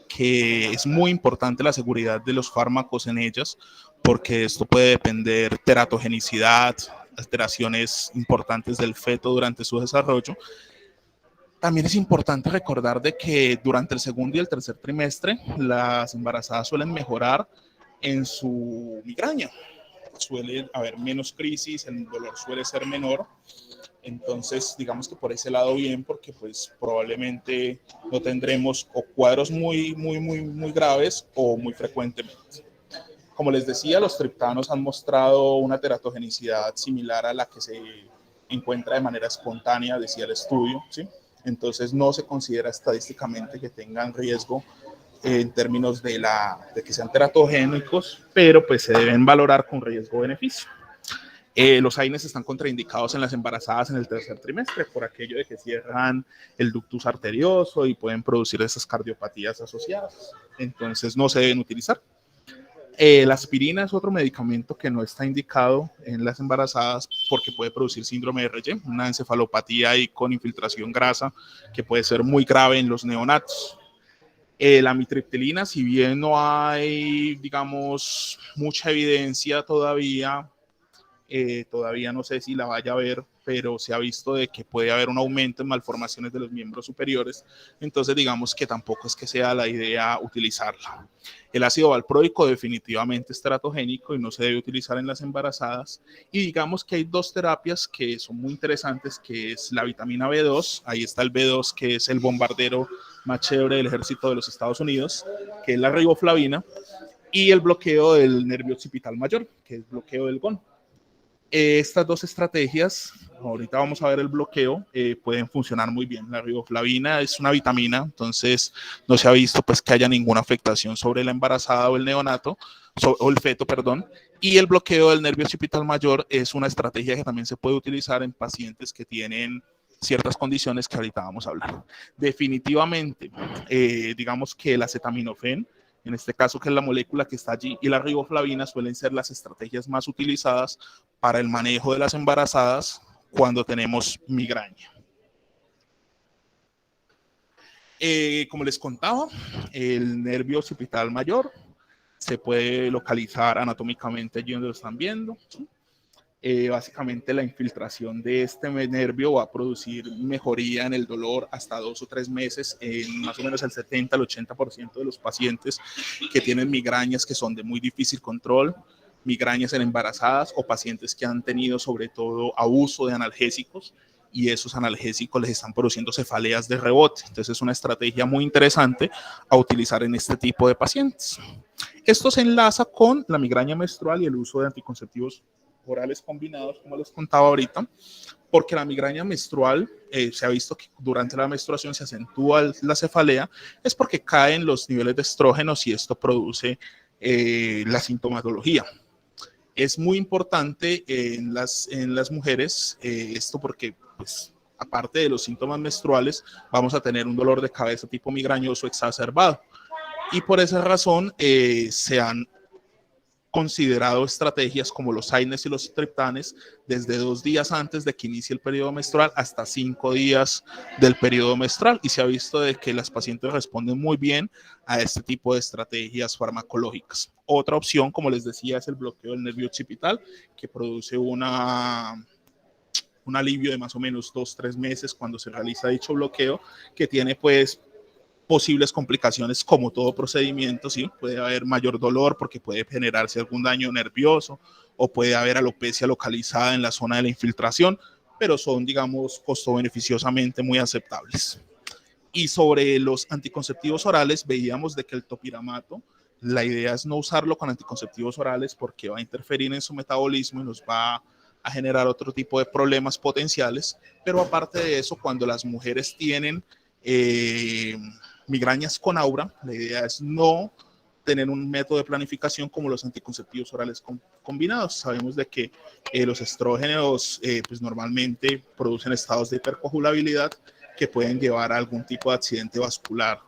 que es muy importante la seguridad de los fármacos en ellas, porque esto puede depender teratogenicidad, alteraciones importantes del feto durante su desarrollo. También es importante recordar de que durante el segundo y el tercer trimestre las embarazadas suelen mejorar en su migraña. Suele haber menos crisis, el dolor suele ser menor. Entonces, digamos que por ese lado bien, porque pues probablemente no tendremos o cuadros muy graves o muy frecuentemente. Como les decía, los triptanos han mostrado una teratogenicidad similar a la que se encuentra de manera espontánea, decía el estudio, ¿sí? Entonces no se considera estadísticamente que tengan riesgo en términos de que sean teratogénicos, pero pues se deben valorar con riesgo-beneficio. Los AINES están contraindicados en las embarazadas en el tercer trimestre por aquello de que cierran el ductus arterioso y pueden producir esas cardiopatías asociadas. Entonces no se deben utilizar. La aspirina es otro medicamento que no está indicado en las embarazadas porque puede producir síndrome de Reye, una encefalopatía y con infiltración grasa que puede ser muy grave en los neonatos. La mitriptilina, si bien no hay, digamos, mucha evidencia todavía no sé si la vaya a ver, pero se ha visto de que puede haber un aumento en malformaciones de los miembros superiores, entonces digamos que tampoco es que sea la idea utilizarla. El ácido valproico definitivamente es teratogénico y no se debe utilizar en las embarazadas, y digamos que hay 2 terapias que son muy interesantes, que es la vitamina B2, ahí está el B2 que es el bombardero más chévere del ejército de los Estados Unidos, que es la riboflavina, y el bloqueo del nervio occipital mayor, que es bloqueo del GON. Estas 2 estrategias, ahorita vamos a ver el bloqueo, pueden funcionar muy bien. La riboflavina es una vitamina, entonces no se ha visto pues que haya ninguna afectación sobre la embarazada o el neonato, o el feto, perdón. Y el bloqueo del nervio occipital mayor es una estrategia que también se puede utilizar en pacientes que tienen ciertas condiciones que ahorita vamos a hablar. Definitivamente, digamos que el acetaminofén, en este caso que es la molécula que está allí, y la riboflavina suelen ser las estrategias más utilizadas para el manejo de las embarazadas cuando tenemos migraña. Como les contaba, el nervio occipital mayor se puede localizar anatómicamente allí donde lo están viendo, ¿sí? Básicamente la infiltración de este nervio va a producir mejoría en el dolor hasta 2 o 3 meses en más o menos el 70 al 80% de los pacientes que tienen migrañas que son de muy difícil control. migrañas en embarazadas o pacientes que han tenido sobre todo abuso de analgésicos y esos analgésicos les están produciendo cefaleas de rebote. Entonces es una estrategia muy interesante a utilizar en este tipo de pacientes. Esto se enlaza con la migraña menstrual y el uso de anticonceptivos orales combinados, como les contaba ahorita, porque la migraña menstrual se ha visto que durante la menstruación se acentúa la cefalea, es porque caen los niveles de estrógenos y esto produce la sintomatología. Es muy importante en las mujeres esto porque, pues, aparte de los síntomas menstruales, vamos a tener un dolor de cabeza tipo migrañoso exacerbado. Y por esa razón se han considerado estrategias como los AINES y los triptanes desde 2 días antes de que inicie el periodo menstrual hasta 5 días del periodo menstrual, y se ha visto de que las pacientes responden muy bien a este tipo de estrategias farmacológicas. Otra opción, como les decía, es el bloqueo del nervio occipital, que produce un alivio de más o menos 2-3 meses cuando se realiza dicho bloqueo, que tiene pues posibles complicaciones como todo procedimiento, ¿sí? Puede haber mayor dolor porque puede generarse algún daño nervioso o puede haber alopecia localizada en la zona de la infiltración, pero son, digamos, costo-beneficiosamente muy aceptables. Y sobre los anticonceptivos orales, veíamos de que el topiramato, la idea es no usarlo con anticonceptivos orales porque va a interferir en su metabolismo y nos va a generar otro tipo de problemas potenciales, pero aparte de eso, cuando las mujeres tienen migrañas con aura, la idea es no tener un método de planificación como los anticonceptivos orales combinados. Sabemos de que los estrógenos pues normalmente producen estados de hipercoagulabilidad que pueden llevar a algún tipo de accidente vascular.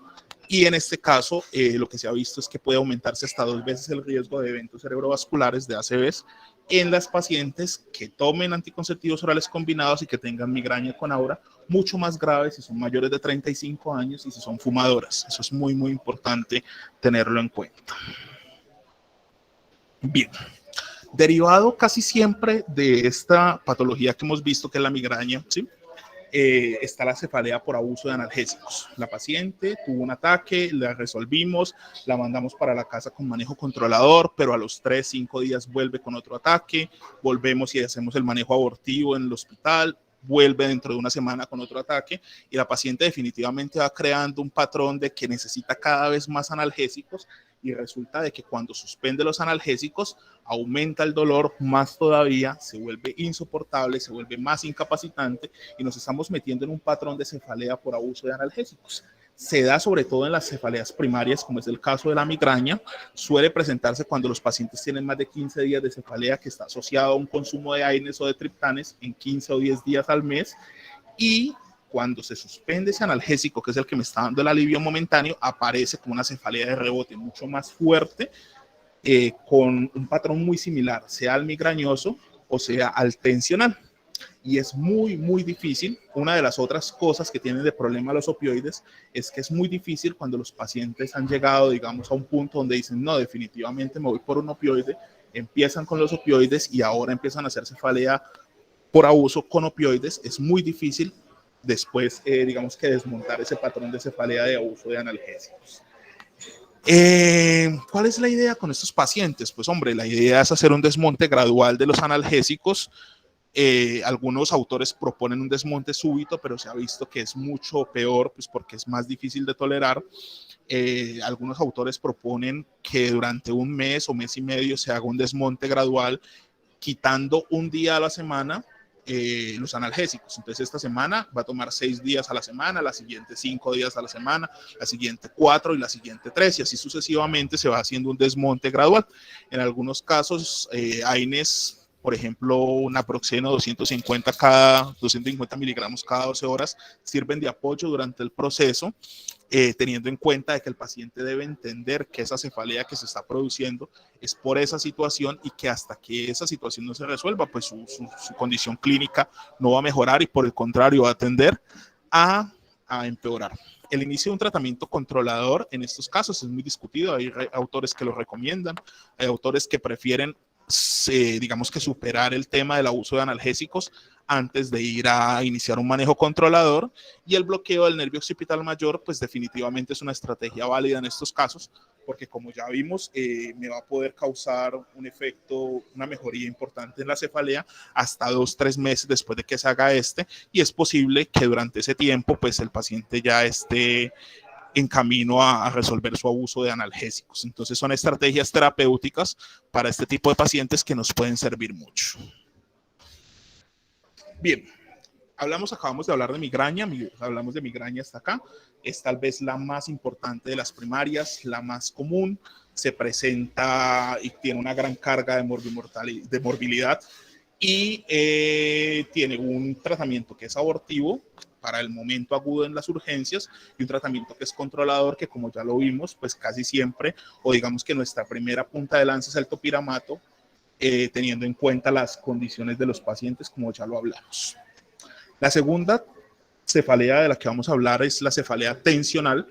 Y en este caso, lo que se ha visto es que puede aumentarse hasta 2 veces el riesgo de eventos cerebrovasculares, de ACVs, en las pacientes que tomen anticonceptivos orales combinados y que tengan migraña con aura, mucho más grave si son mayores de 35 años y si son fumadoras. Eso es muy, muy importante tenerlo en cuenta. Bien. Derivado casi siempre de esta patología que hemos visto, que es la migraña, ¿sí? Está la cefalea por abuso de analgésicos. La paciente tuvo un ataque, la resolvimos, la mandamos para la casa con manejo controlador, pero a los 3-5 días vuelve con otro ataque, volvemos y hacemos el manejo abortivo en el hospital, vuelve dentro de una semana con otro ataque y la paciente definitivamente va creando un patrón de que necesita cada vez más analgésicos y resulta de que cuando suspende los analgésicos aumenta el dolor más todavía, se vuelve insoportable, se vuelve más incapacitante y nos estamos metiendo en un patrón de cefalea por abuso de analgésicos. Se da sobre todo en las cefaleas primarias, como es el caso de la migraña, suele presentarse cuando los pacientes tienen más de 15 días de cefalea que está asociado a un consumo de AINES o de triptanes en 15 o 10 días al mes, y cuando se suspende ese analgésico, que es el que me está dando el alivio momentáneo, aparece como una cefalea de rebote mucho más fuerte, con un patrón muy similar, sea al migrañoso o sea al tensional. Y es muy, muy difícil. Una de las otras cosas que tienen de problema los opioides es que es muy difícil cuando los pacientes han llegado, digamos, a un punto donde dicen, no, definitivamente me voy por un opioide, empiezan con los opioides y ahora empiezan a hacer cefalea por abuso con opioides. Es muy difícil después, digamos, que desmontar ese patrón de cefalea de abuso de analgésicos. ¿Cuál es la idea con estos pacientes? Pues hombre, la idea es hacer un desmonte gradual de los analgésicos. Algunos autores proponen un desmonte súbito, pero se ha visto que es mucho peor, pues porque es más difícil de tolerar. Algunos autores proponen que durante un mes o mes y medio se haga un desmonte gradual, quitando un día a la semana los analgésicos. Entonces esta semana va a tomar 6 días a la semana, la siguiente 5 días a la semana, la siguiente 4 y la siguiente 3, y así sucesivamente se va haciendo un desmonte gradual. En algunos casos, AINES, por ejemplo, un naproxeno 250 miligramos cada 12 horas, sirven de apoyo durante el proceso, teniendo en cuenta de que el paciente debe entender que esa cefalea que se está produciendo es por esa situación y que hasta que esa situación no se resuelva, pues su condición clínica no va a mejorar y por el contrario va a tender a empeorar. El inicio de un tratamiento controlador en estos casos es muy discutido. Hay autores que lo recomiendan, hay autores que prefieren digamos que superar el tema del abuso de analgésicos antes de ir a iniciar un manejo controlador, y el bloqueo del nervio occipital mayor pues definitivamente es una estrategia válida en estos casos, porque como ya vimos, me va a poder causar un efecto, una mejoría importante en la cefalea hasta 2-3 meses después de que se haga y es posible que durante ese tiempo pues el paciente ya esté en camino a resolver su abuso de analgésicos. Entonces son estrategias terapéuticas para este tipo de pacientes que nos pueden servir mucho. Bien, acabamos de hablar de migraña, hablamos de migraña hasta acá. Es tal vez la más importante de las primarias, la más común, se presenta y tiene una gran carga de morbilidad y tiene un tratamiento que es abortivo para el momento agudo en las urgencias y un tratamiento que es controlador, que como ya lo vimos, pues casi siempre, o digamos que nuestra primera punta de lanza es el topiramato, teniendo en cuenta las condiciones de los pacientes, como ya lo hablamos. La segunda cefalea de la que vamos a hablar es la cefalea tensional,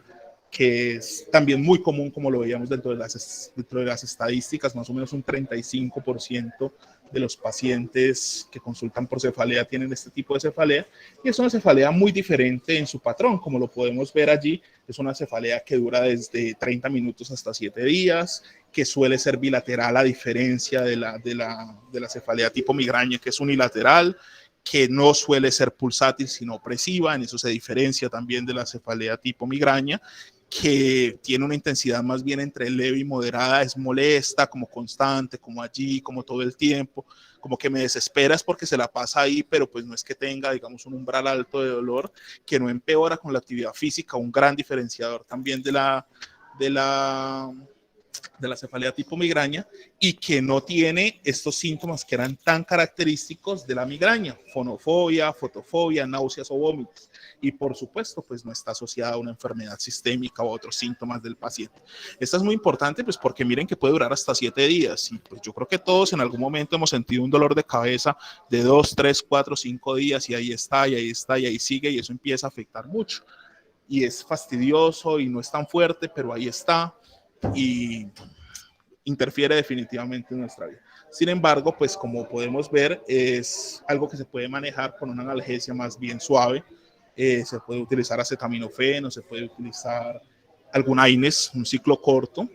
que es también muy común, como lo veíamos dentro de las estadísticas, más o menos un 35% de los pacientes que consultan por cefalea tienen este tipo de cefalea, y es una cefalea muy diferente en su patrón, como lo podemos ver allí. Es una cefalea que dura desde 30 minutos hasta 7 días, que suele ser bilateral a diferencia de la cefalea tipo migraña, que es unilateral, que no suele ser pulsátil sino opresiva. En eso se diferencia también de la cefalea tipo migraña, que tiene una intensidad más bien entre leve y moderada, es molesta, como constante, como allí, como todo el tiempo, como que me desesperas porque se la pasa ahí, pero pues no es que tenga, digamos, un umbral alto de dolor, que no empeora con la actividad física, un gran diferenciador también de la cefalea tipo migraña, y que no tiene estos síntomas que eran tan característicos de la migraña: fonofobia, fotofobia, náuseas o vómitos. Y por supuesto, pues no está asociada a una enfermedad sistémica o a otros síntomas del paciente. Esta es muy importante, pues porque miren que puede durar hasta 7 días. Y pues yo creo que todos en algún momento hemos sentido un dolor de cabeza de 2, 3, 4, 5 días, y ahí está, y ahí está, y ahí sigue, y eso empieza a afectar mucho. Y es fastidioso y no es tan fuerte, pero ahí está y interfiere definitivamente en nuestra vida. Sin embargo, pues como podemos ver, es algo que se puede manejar con una analgesia más bien suave. Se puede utilizar acetaminofén, se puede utilizar algún AINES, un ciclo corto.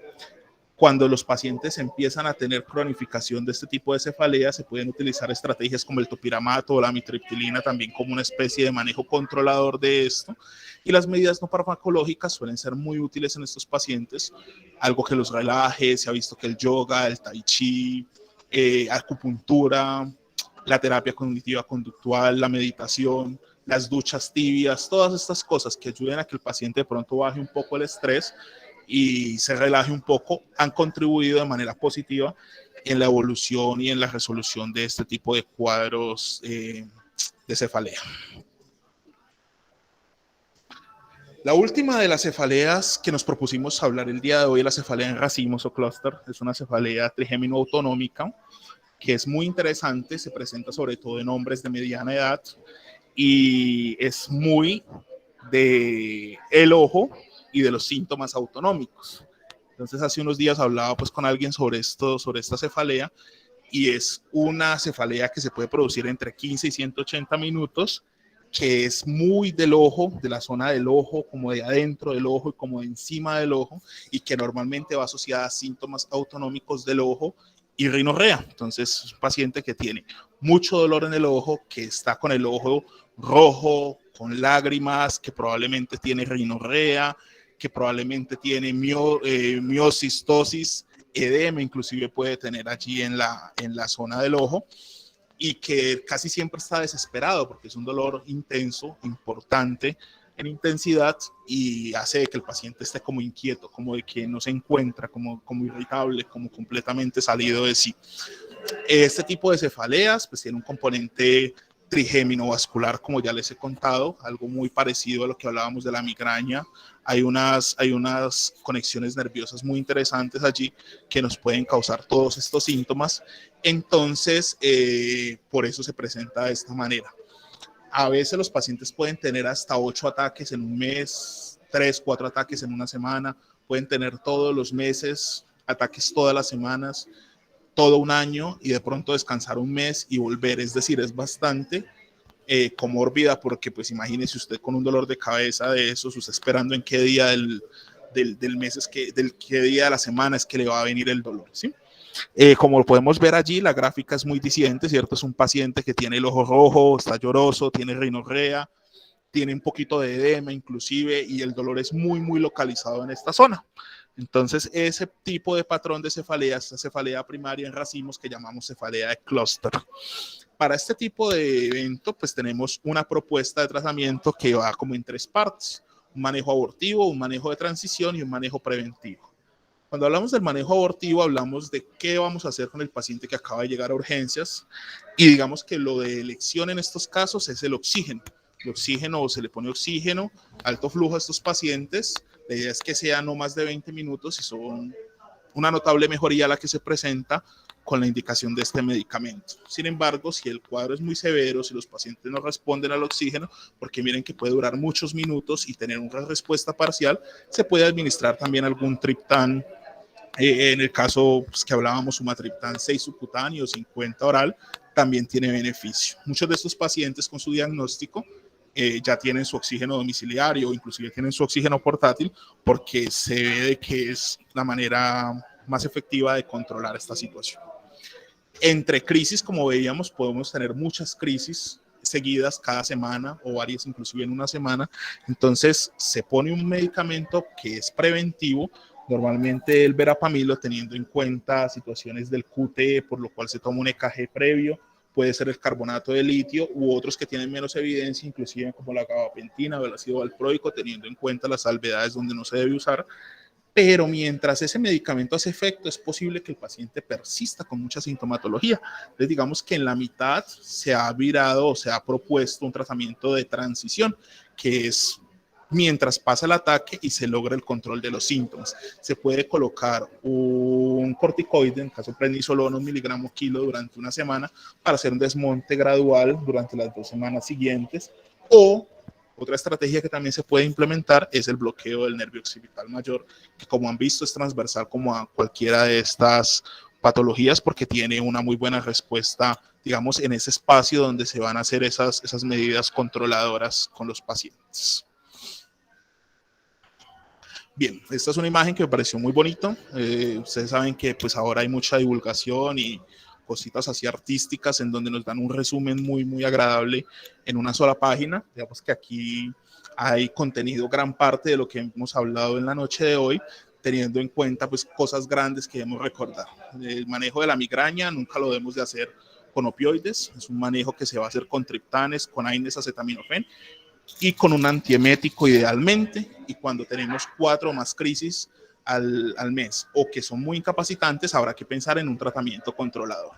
Cuando los pacientes empiezan a tener cronificación de este tipo de cefalea, se pueden utilizar estrategias como el topiramato o la amitriptilina también como una especie de manejo controlador de esto. Y las medidas no farmacológicas suelen ser muy útiles en estos pacientes, algo que los relaje. Se ha visto que el yoga, el tai chi, acupuntura, la terapia cognitiva conductual, la meditación, las duchas tibias, todas estas cosas que ayuden a que el paciente de pronto baje un poco el estrés y se relaje un poco, han contribuido de manera positiva en la evolución y en la resolución de este tipo de cuadros de cefalea. La última de las cefaleas que nos propusimos hablar el día de hoy es la cefalea en racimos o clúster. Es una cefalea trigémino autonómica que es muy interesante, se presenta sobre todo en hombres de mediana edad y es muy de el ojo y de los síntomas autonómicos. Entonces hace unos días hablaba pues con alguien sobre esta cefalea, y es una cefalea que se puede producir entre 15 y 180 minutos, que es muy del ojo, de la zona del ojo, como de adentro del ojo y como de encima del ojo, y que normalmente va asociada a síntomas autonómicos del ojo y rinorrea. Entonces es un paciente que tiene mucho dolor en el ojo, que está con el ojo rojo, con lágrimas, que probablemente tiene rinorrea, que probablemente tiene miocistosis, edema inclusive puede tener allí en la zona del ojo, y que casi siempre está desesperado porque es un dolor intenso, importante en intensidad, y hace que el paciente esté como inquieto, como de que no se encuentra, como irritable, como completamente salido de sí. Este tipo de cefaleas pues tiene un componente trigémino vascular, como ya les he contado, algo muy parecido a lo que hablábamos de la migraña. Hay unas conexiones nerviosas muy interesantes allí que nos pueden causar todos estos síntomas. Entonces, por eso se presenta de esta manera. A veces los pacientes pueden tener hasta 8 ataques en un mes, 3, 4 ataques en una semana, pueden tener todos los meses, ataques todas las semanas, todo un año, y de pronto descansar un mes y volver. Es decir, es bastante comórbida, porque pues imagínese usted con un dolor de cabeza de esos, usted esperando en qué día del mes del qué día de la semana es que le va a venir el dolor, ¿sí? Como podemos ver allí, la gráfica es muy disidente, ¿cierto? Es un paciente que tiene el ojo rojo, está lloroso, tiene rinorrea, tiene un poquito de edema inclusive, y el dolor es muy, muy localizado en esta zona. Entonces, ese tipo de patrón de cefalea, esta cefalea primaria en racimos que llamamos cefalea de clúster. Para este tipo de evento, pues tenemos una propuesta de tratamiento que va como en 3 partes: un manejo abortivo, un manejo de transición y un manejo preventivo. Cuando hablamos del manejo abortivo, hablamos de qué vamos a hacer con el paciente que acaba de llegar a urgencias, y digamos que lo de elección en estos casos es el oxígeno. El oxígeno, se le pone oxígeno, alto flujo a estos pacientes. La idea es que sea no más de 20 minutos y son una notable mejoría la que se presenta con la indicación de este medicamento. Sin embargo, si el cuadro es muy severo, si los pacientes no responden al oxígeno, porque miren que puede durar muchos minutos y tener una respuesta parcial, se puede administrar también algún triptán. En el caso pues, que hablábamos, sumatriptán 6 subcutáneo, 50 oral, también tiene beneficio. Muchos de estos pacientes con su diagnóstico ya tienen su oxígeno domiciliario o inclusive tienen su oxígeno portátil, porque se ve de que es la manera más efectiva de controlar esta situación. Entre crisis, como veíamos, podemos tener muchas crisis seguidas cada semana o varias inclusive en una semana. Entonces se pone un medicamento que es preventivo, normalmente el verapamilo, teniendo en cuenta situaciones del QT, por lo cual se toma un EKG previo. Puede ser el carbonato de litio u otros que tienen menos evidencia, inclusive como la gabapentina o el ácido valproico, teniendo en cuenta las salvedades donde no se debe usar. Pero mientras ese medicamento hace efecto, es posible que el paciente persista con mucha sintomatología. Entonces, digamos que en la mitad se ha virado o se ha propuesto un tratamiento de transición, que es mientras pasa el ataque y se logra el control de los síntomas. Se puede colocar un corticoide, en caso de prednisolona, 1 miligramo kilo durante una semana, para hacer un desmonte gradual durante las 2 semanas siguientes. O otra estrategia que también se puede implementar es el bloqueo del nervio occipital mayor, que como han visto es transversal como a cualquiera de estas patologías, porque tiene una muy buena respuesta, digamos, en ese espacio donde se van a hacer esas medidas controladoras con los pacientes. Bien, esta es una imagen que me pareció muy bonita. Ustedes saben que pues ahora hay mucha divulgación y cositas así artísticas en donde nos dan un resumen muy, muy agradable en una sola página. Digamos que aquí hay contenido, gran parte de lo que hemos hablado en la noche de hoy, teniendo en cuenta pues cosas grandes que debemos recordar. El manejo de la migraña nunca lo debemos de hacer con opioides, es un manejo que se va a hacer con triptanes, con AINES, acetaminofén y con un antiemético idealmente, y cuando tenemos 4 o más crisis al mes o que son muy incapacitantes, habrá que pensar en un tratamiento controlador.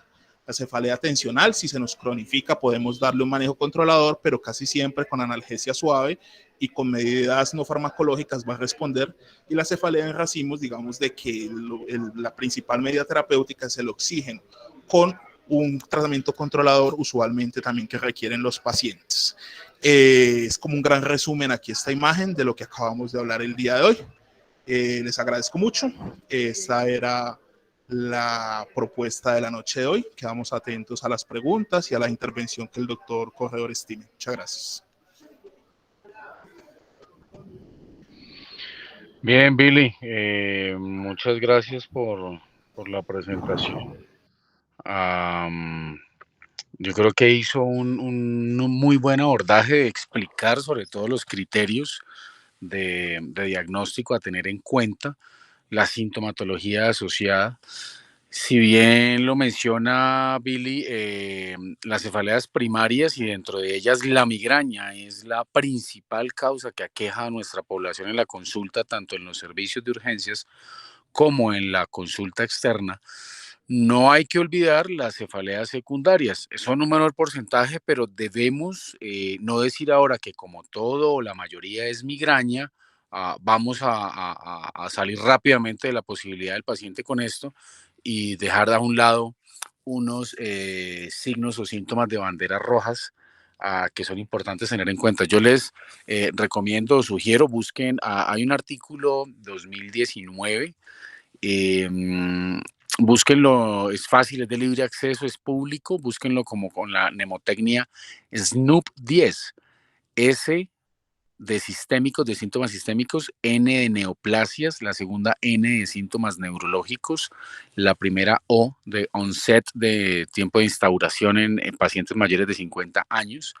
La cefalea tensional, si se nos cronifica, podemos darle un manejo controlador, pero casi siempre con analgesia suave y con medidas no farmacológicas va a responder. Y la cefalea en racimos, digamos de que la principal medida terapéutica es el oxígeno, con un tratamiento controlador usualmente también que requieren los pacientes. Es como un gran resumen aquí esta imagen de lo que acabamos de hablar el día de hoy. Les agradezco mucho. Esta era la propuesta de la noche de hoy. Quedamos atentos a las preguntas y a la intervención que el doctor Corredor estime. Muchas gracias. Bien, Billy, muchas gracias por la presentación. Yo creo que hizo un muy buen abordaje de explicar sobre todo los criterios de diagnóstico a tener en cuenta, la sintomatología asociada. Si bien lo menciona Billy, las cefaleas primarias y dentro de ellas la migraña es la principal causa que aqueja a nuestra población en la consulta, tanto en los servicios de urgencias como en la consulta externa. No hay que olvidar las cefaleas secundarias. Son un menor porcentaje, pero debemos no decir ahora que como todo o la mayoría es migraña, vamos a salir rápidamente de la posibilidad del paciente con esto y dejar a un lado unos signos o síntomas de banderas rojas que son importantes tener en cuenta. Yo les recomiendo, sugiero, busquen, hay un artículo 2019 Búsquenlo, es fácil, es de libre acceso, es público, búsquenlo como con la mnemotecnia SNOOP10, S de sistémicos, de síntomas sistémicos, N de neoplasias, la segunda N de síntomas neurológicos, la primera O de onset, de tiempo de instauración en pacientes mayores de 50 años,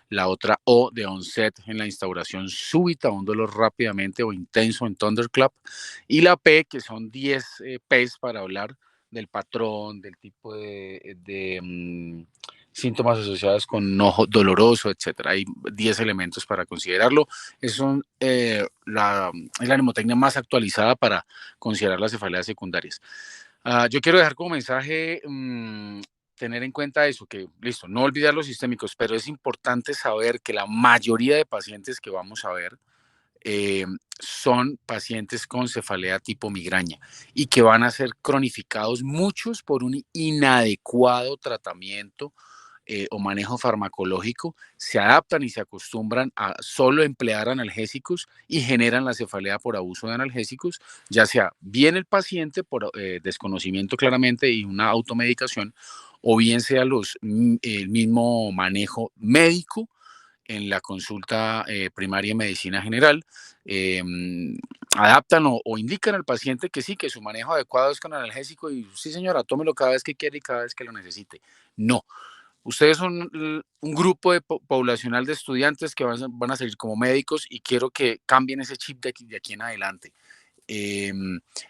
la otra O de onset en la instauración súbita, un dolor rápidamente o intenso en thunderclap, y la P, que son 10 Ps para hablar del patrón, del tipo de síntomas asociados con ojo doloroso, etcétera. Hay 10 elementos para considerarlo. Es la mnemotecnia más actualizada para considerar las cefaleas secundarias. Yo quiero dejar como mensaje tener en cuenta eso, que listo, no olvidar los sistémicos, pero es importante saber que la mayoría de pacientes que vamos a ver son pacientes con cefalea tipo migraña y que van a ser cronificados muchos por un inadecuado tratamiento o manejo farmacológico, se adaptan y se acostumbran a solo emplear analgésicos y generan la cefalea por abuso de analgésicos, ya sea bien el paciente por desconocimiento claramente y una automedicación, o bien sea el mismo manejo médico en la consulta primaria en medicina general, eh, adaptan o indican al paciente que sí, que su manejo adecuado es con analgésico y sí señora, tómelo cada vez que quiera y cada vez que lo necesite. No, ustedes son un grupo poblacional de estudiantes que van a salir como médicos y quiero que cambien ese chip de aquí en adelante. Eh,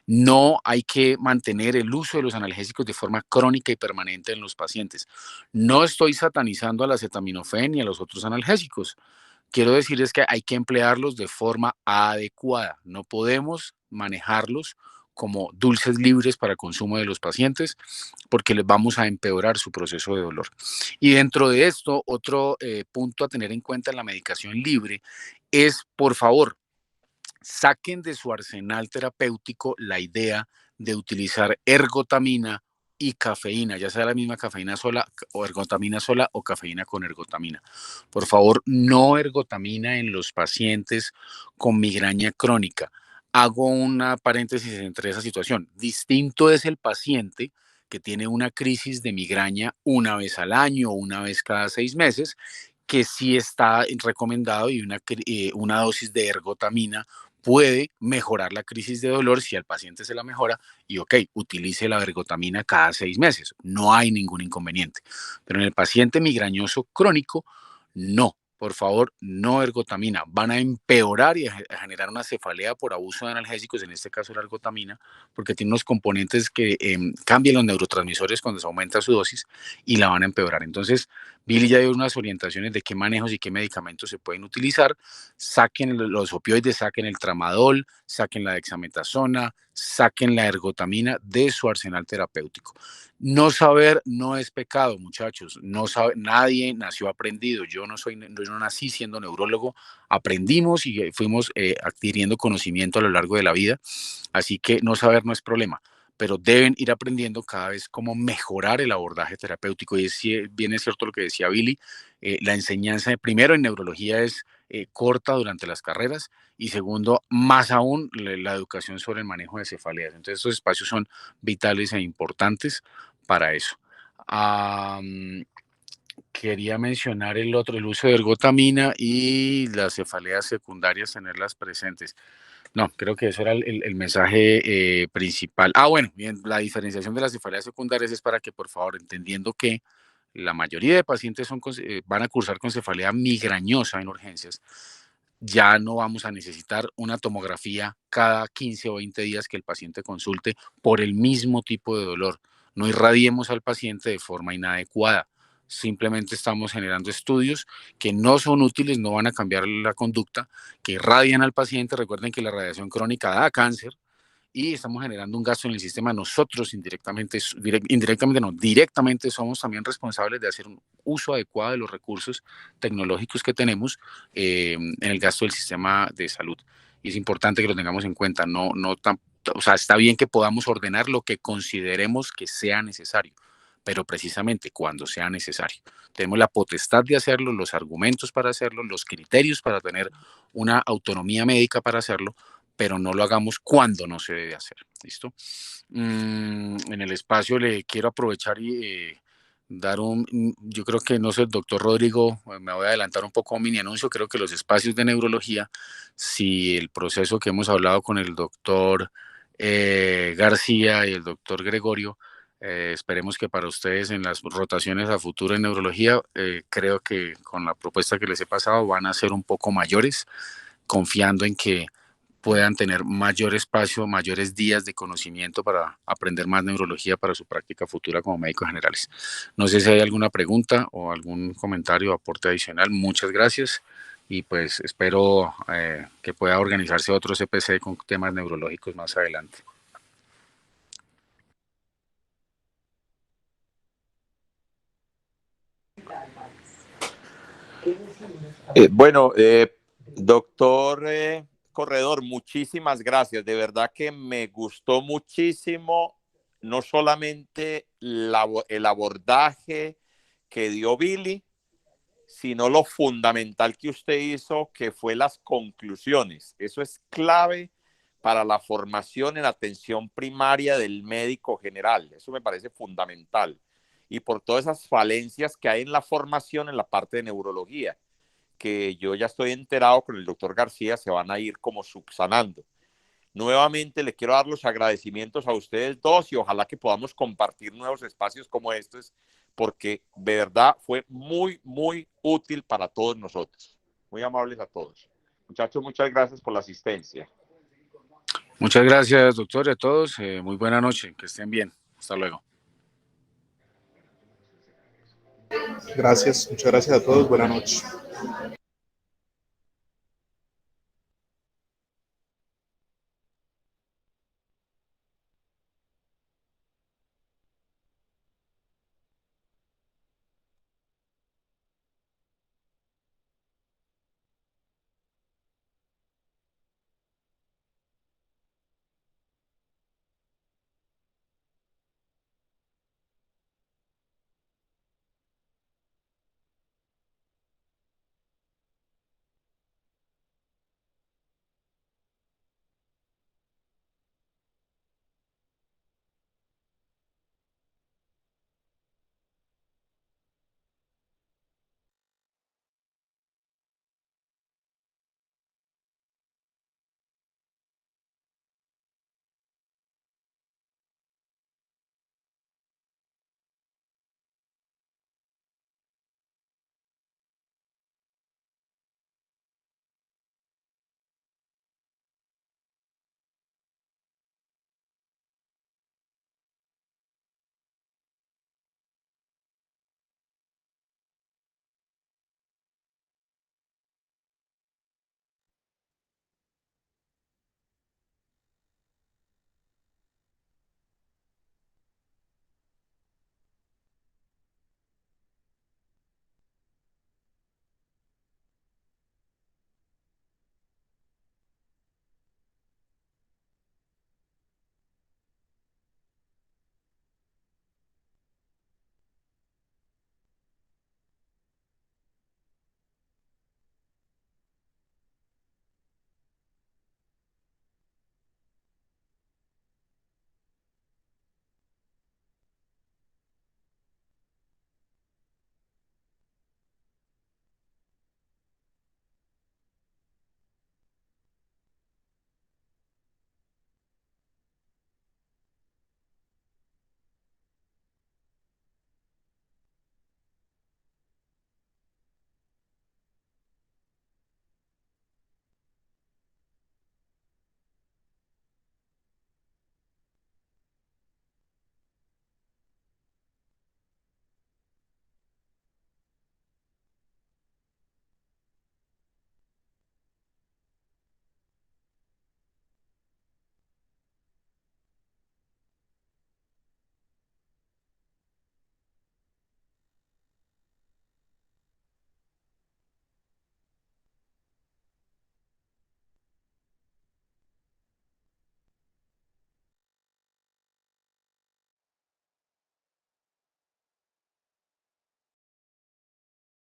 no hay que mantener el uso de los analgésicos de forma crónica y permanente en los pacientes. No estoy satanizando al acetaminofén ni a los otros analgésicos. Quiero decirles que hay que emplearlos de forma adecuada. No podemos manejarlos como dulces libres para consumo de los pacientes porque les vamos a empeorar su proceso de dolor. Y dentro de esto, otro punto a tener en cuenta en la medicación libre es, por favor, saquen de su arsenal terapéutico la idea de utilizar ergotamina y cafeína, ya sea la misma cafeína sola o ergotamina sola o cafeína con ergotamina. Por favor, no ergotamina en los pacientes con migraña crónica. Hago una paréntesis entre esa situación. Distinto es el paciente que tiene una crisis de migraña una vez al año o una vez cada 6 meses, que sí está recomendado y una dosis de ergotamina puede mejorar la crisis de dolor si al paciente se la mejora y ok, utilice la ergotamina cada 6 meses, no hay ningún inconveniente. Pero en el paciente migrañoso crónico, no, por favor, no ergotamina. Van a empeorar y a generar una cefalea por abuso de analgésicos, en este caso la ergotamina, porque tiene unos componentes que cambian los neurotransmisores cuando se aumenta su dosis y la van a empeorar. Entonces, Billy ya dio unas orientaciones de qué manejos y qué medicamentos se pueden utilizar. Saquen los opioides, saquen el tramadol, saquen la dexametasona, saquen la ergotamina de su arsenal terapéutico. No saber no es pecado, muchachos. No sabe, nadie nació aprendido. Yo no nací siendo neurólogo. Aprendimos y fuimos adquiriendo conocimiento a lo largo de la vida. Así que no saber no es problema, pero deben ir aprendiendo cada vez cómo mejorar el abordaje terapéutico. Y bien es cierto lo que decía Billy, la enseñanza, primero en neurología es corta durante las carreras y segundo, más aún, la educación sobre el manejo de cefaleas. Entonces, estos espacios son vitales e importantes para eso. Quería mencionar el uso de ergotamina y las cefaleas secundarias, tenerlas presentes. No, creo que eso era el mensaje principal. Bueno, bien, la diferenciación de las cefaleas secundarias es para que, por favor, entendiendo que la mayoría de pacientes van a cursar con cefalea migrañosa en urgencias, ya no vamos a necesitar una tomografía cada 15 o 20 días que el paciente consulte por el mismo tipo de dolor. No irradiemos al paciente de forma inadecuada. Simplemente estamos generando estudios que no son útiles, no van a cambiar la conducta, que irradian al paciente. Recuerden que la radiación crónica da cáncer y estamos generando un gasto en el sistema. Nosotros indirectamente no, directamente somos también responsables de hacer un uso adecuado de los recursos tecnológicos que tenemos en el gasto del sistema de salud. Y es importante que lo tengamos en cuenta. O sea, está bien que podamos ordenar lo que consideremos que sea necesario, pero precisamente cuando sea necesario. Tenemos la potestad de hacerlo, los argumentos para hacerlo, los criterios para tener una autonomía médica para hacerlo, pero no lo hagamos cuando no se debe hacer. ¿Listo? En el espacio le quiero aprovechar y yo creo que, no sé, el doctor Rodrigo, me voy a adelantar un poco a un mini anuncio. Creo que los espacios de neurología, si el proceso que hemos hablado con el doctor García y el doctor Gregorio, esperemos que para ustedes en las rotaciones a futuro en neurología, creo que con la propuesta que les he pasado van a ser un poco mayores, confiando en que puedan tener mayor espacio, mayores días de conocimiento para aprender más neurología para su práctica futura como médicos generales. No sé si hay alguna pregunta o algún comentario o aporte adicional. Muchas gracias y pues espero que pueda organizarse otro CPC con temas neurológicos más adelante. Bueno, doctor Corredor, muchísimas gracias. De verdad que me gustó muchísimo, no solamente el abordaje que dio Billy, sino lo fundamental que usted hizo, que fue las conclusiones. Eso es clave para la formación en atención primaria del médico general. Eso me parece fundamental. Y por todas esas falencias que hay en la formación en la parte de neurología, que yo ya estoy enterado con el doctor García, se van a ir como subsanando. Nuevamente le quiero dar los agradecimientos a ustedes dos y ojalá que podamos compartir nuevos espacios como estos, porque de verdad fue muy, muy útil para todos nosotros. Muy amables a todos. Muchachos, muchas gracias por la asistencia. Muchas gracias, doctor, y a todos. Muy buena noche, que estén bien. Hasta luego. Gracias, muchas gracias a todos. Buenas noches.